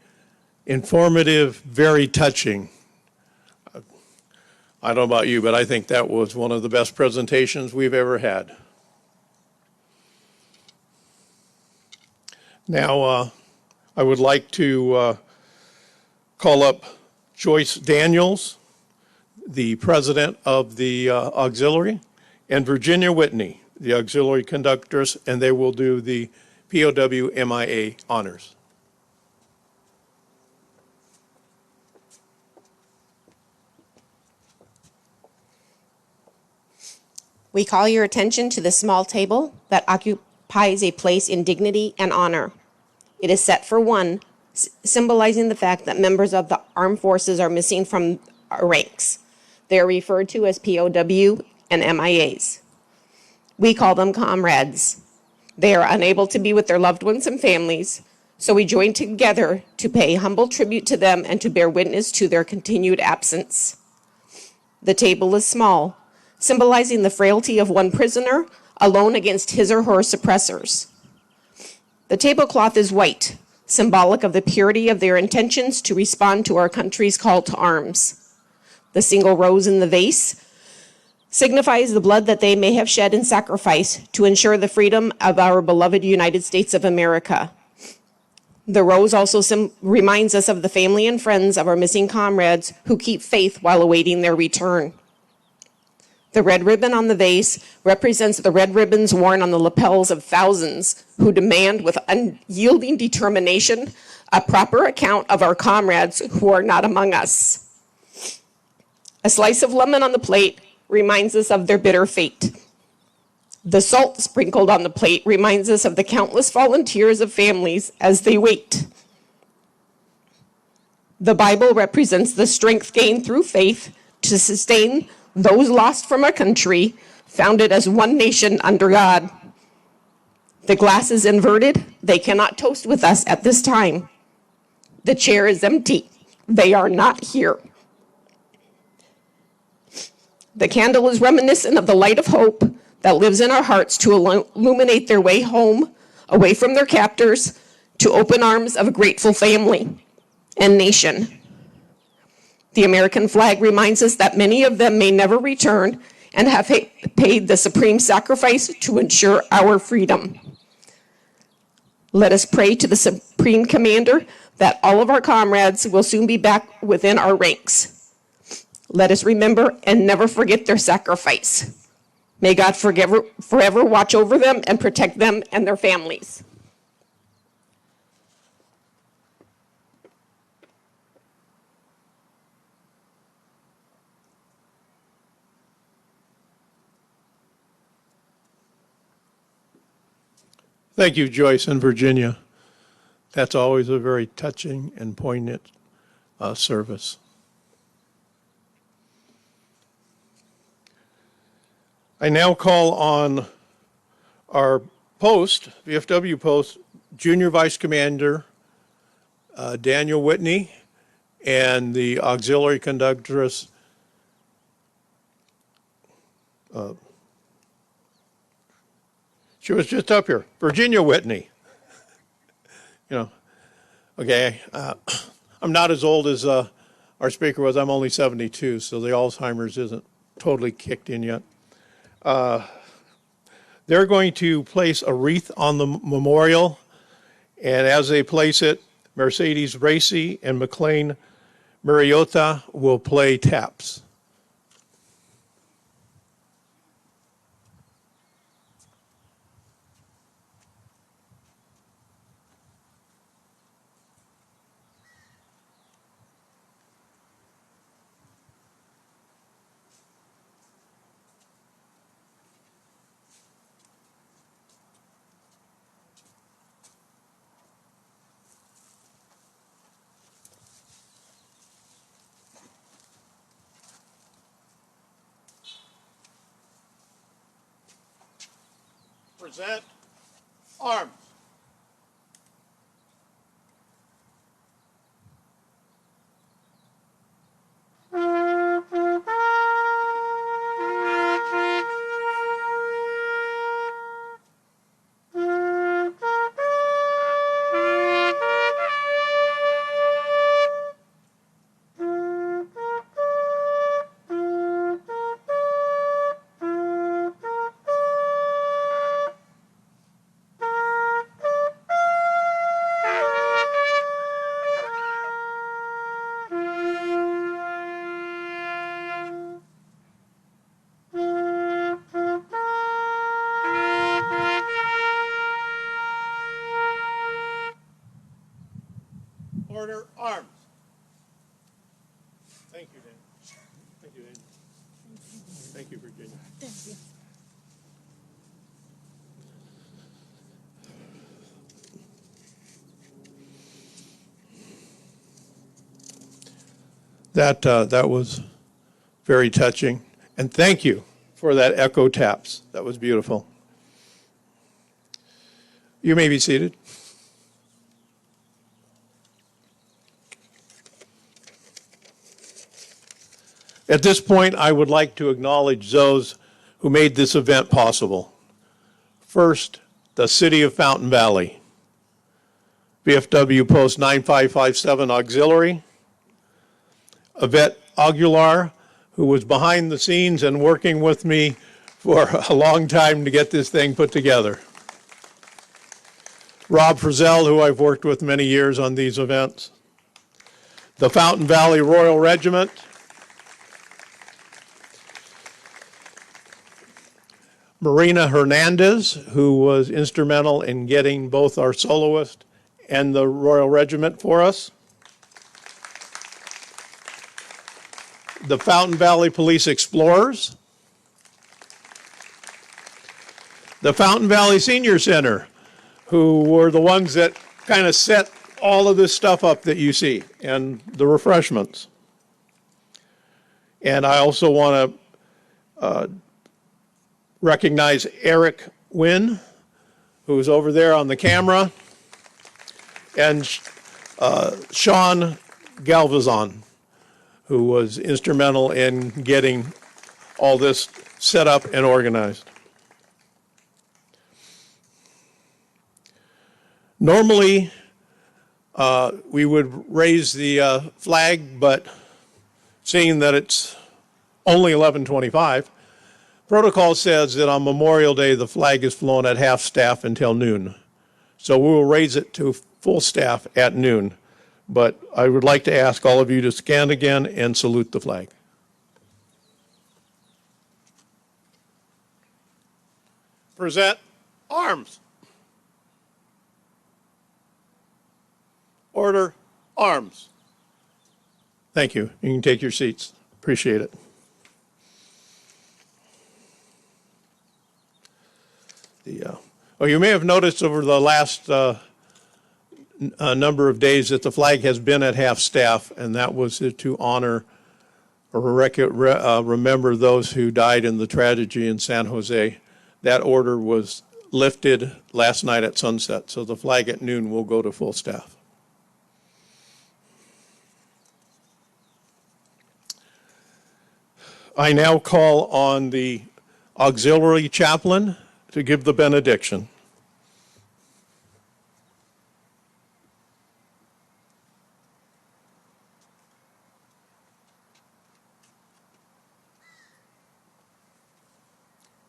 informative, very touching. I don't know about you, but I think that was one of the best presentations we've ever had. Now, I would like to call up Joyce Daniels, the president of the auxiliary, and Virginia Whitney, the auxiliary conductress, and they will do the POW MIA honors. We call your attention to the small table that occupies a place in dignity and honor. It is set for one, symbolizing the fact that members of the armed forces are missing from our ranks. They are referred to as POW and MIAs. We call them comrades. They are unable to be with their loved ones and families, so we join together to pay humble tribute to them and to bear witness to their continued absence. The table is small, symbolizing the frailty of one prisoner alone against his or her suppressors. The tablecloth is white, symbolic of the purity of their intentions to respond to our country's call to arms. The single rose in the vase signifies the blood that they may have shed in sacrifice to ensure the freedom of our beloved United States of America. The rose also reminds us of the family and friends of our missing comrades who keep faith while awaiting their return. The red ribbon on the vase represents the red ribbons worn on the lapels of thousands who demand with unyielding determination a proper account of our comrades who are not among us. A slice of lemon on the plate reminds us of their bitter fate. The salt sprinkled on the plate reminds us of the countless volunteers of families as they wait. The Bible represents the strength gained through faith to sustain those lost from our country, founded as one nation under God. The glass is inverted. They cannot toast with us at this time. The chair is empty. They are not here. The candle is reminiscent of the light of hope that lives in our hearts to illuminate their way home, away from their captors, to open arms of a grateful family and nation. The American flag reminds us that many of them may never return and have paid the supreme sacrifice to ensure our freedom. Let us pray to the Supreme Commander that all of our comrades will soon be back within our ranks. Let us remember and never forget their sacrifice. May God forever watch over them and protect them and their families. Thank you, Joyce and Virginia. That's always a very touching and poignant service. I now call on our post, VFW post, Junior Vice Commander Daniel Whitney and the Auxiliary Conductress she was just up here, Virginia Whitney. You know, okay, I'm not as old as our speaker was. I'm only 72, so the Alzheimer's isn't totally kicked in yet. They're going to place a wreath on the memorial, and as they place it, Mercedes Racy and McLean Mariota will play taps. Present arms. Order arms. Thank you, Dan. Thank you, Dan. Thank you, Virginia. Thank you. That was very touching. And thank you for that echo taps. That was beautiful. You may be seated. At this point, I would like to acknowledge those who made this event possible. First, the City of Fountain Valley, VFW Post 9557 Auxiliary, Yvette Aguilar, who was behind the scenes and working with me for a long time to get this thing put together. Rob Frizzell, who I've worked with many years on these events. The Fountain Valley Royal Regiment. Marina Hernandez, who was instrumental in getting both our soloist and the Royal Regiment for us. The Fountain Valley Police Explorers. The Fountain Valley Senior Center, who were the ones that kind of set all of this stuff up that you see, and the refreshments. And I also want to recognize Eric Wynn, who's over there on the camera, and Sean Galvazon, who was instrumental in getting all this set up and organized. Normally, we would raise the flag, but seeing that it's only 11:25, protocol says that on Memorial Day, the flag is flown at half staff until noon. So we will raise it to full staff at noon. But I would like to ask all of you to stand again and salute the flag. Present arms. Order arms. Thank you. You can take your seats. Appreciate it. You may have noticed over the last number of days that the flag has been at half staff, and that was to honor or remember those who died in the tragedy in San Jose. That order was lifted last night at sunset, so the flag at noon will go to full staff. I now call on the auxiliary chaplain to give the benediction.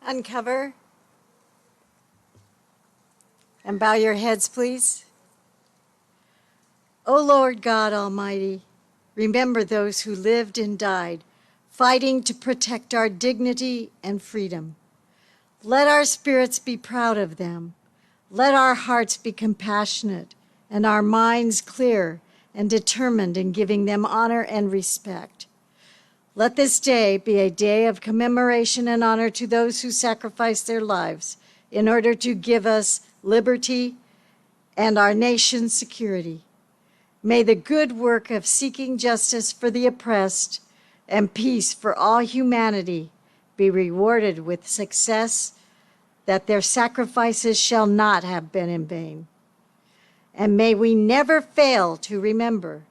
Uncover and bow your heads, please. O Lord God Almighty, remember those who lived and died fighting to protect our dignity and freedom. Let our spirits be proud of them. Let our hearts be compassionate and our minds clear and determined in giving them honor and respect. Let this day be a day of commemoration and honor to those who sacrificed their lives in order to give us liberty and our nation's security. May the good work of seeking justice for the oppressed and peace for all humanity be rewarded with success, that their sacrifices shall not have been in vain. And may we never fail to remember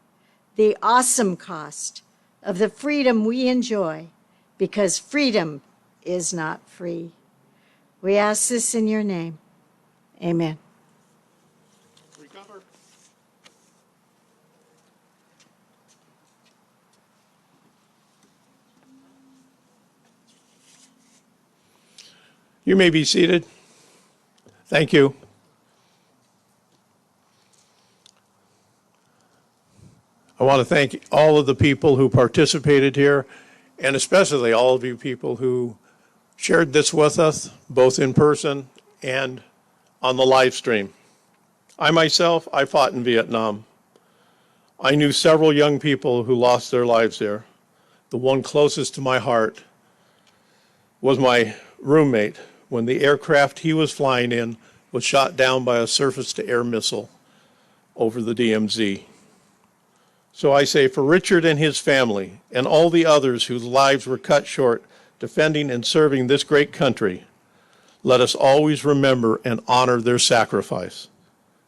the awesome cost of the freedom we enjoy, because freedom is not free. We ask this in your name. Amen. Recover. You may be seated. Thank you. I want to thank all of the people who participated here, and especially all of you people who shared this with us, both in person and on the live stream. I myself, I fought in Vietnam. I knew several young people who lost their lives there. The one closest to my heart was my roommate when the aircraft he was flying in was shot down by a surface-to-air missile over the DMZ. So I say, for Richard and his family and all the others whose lives were cut short defending and serving this great country, let us always remember and honor their sacrifice.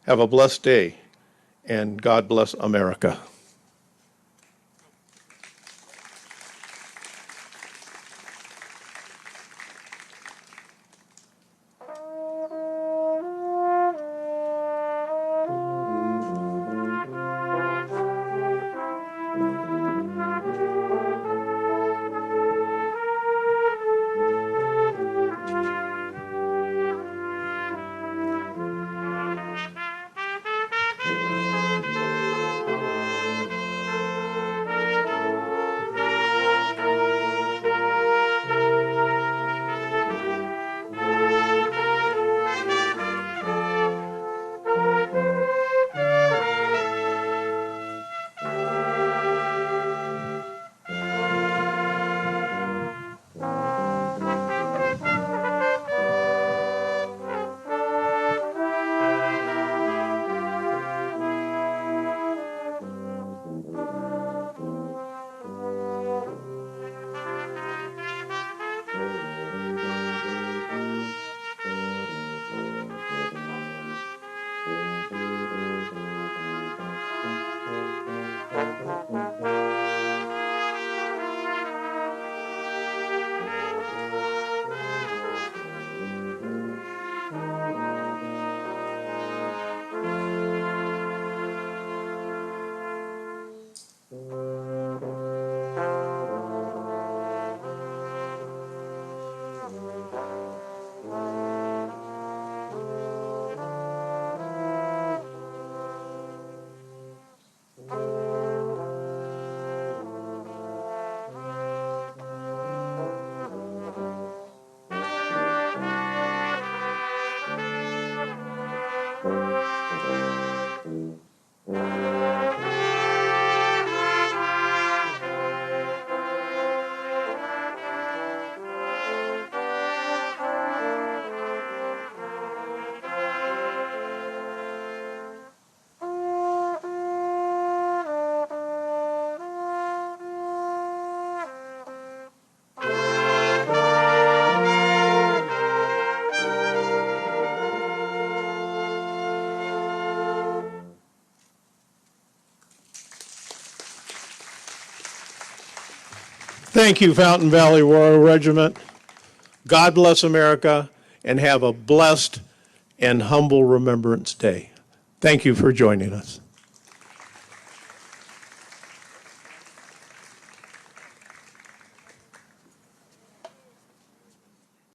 Have a blessed day, and God bless America. Thank you, Fountain Valley Royal Regiment. God bless America, and have a blessed and humble Remembrance Day. Thank you for joining us.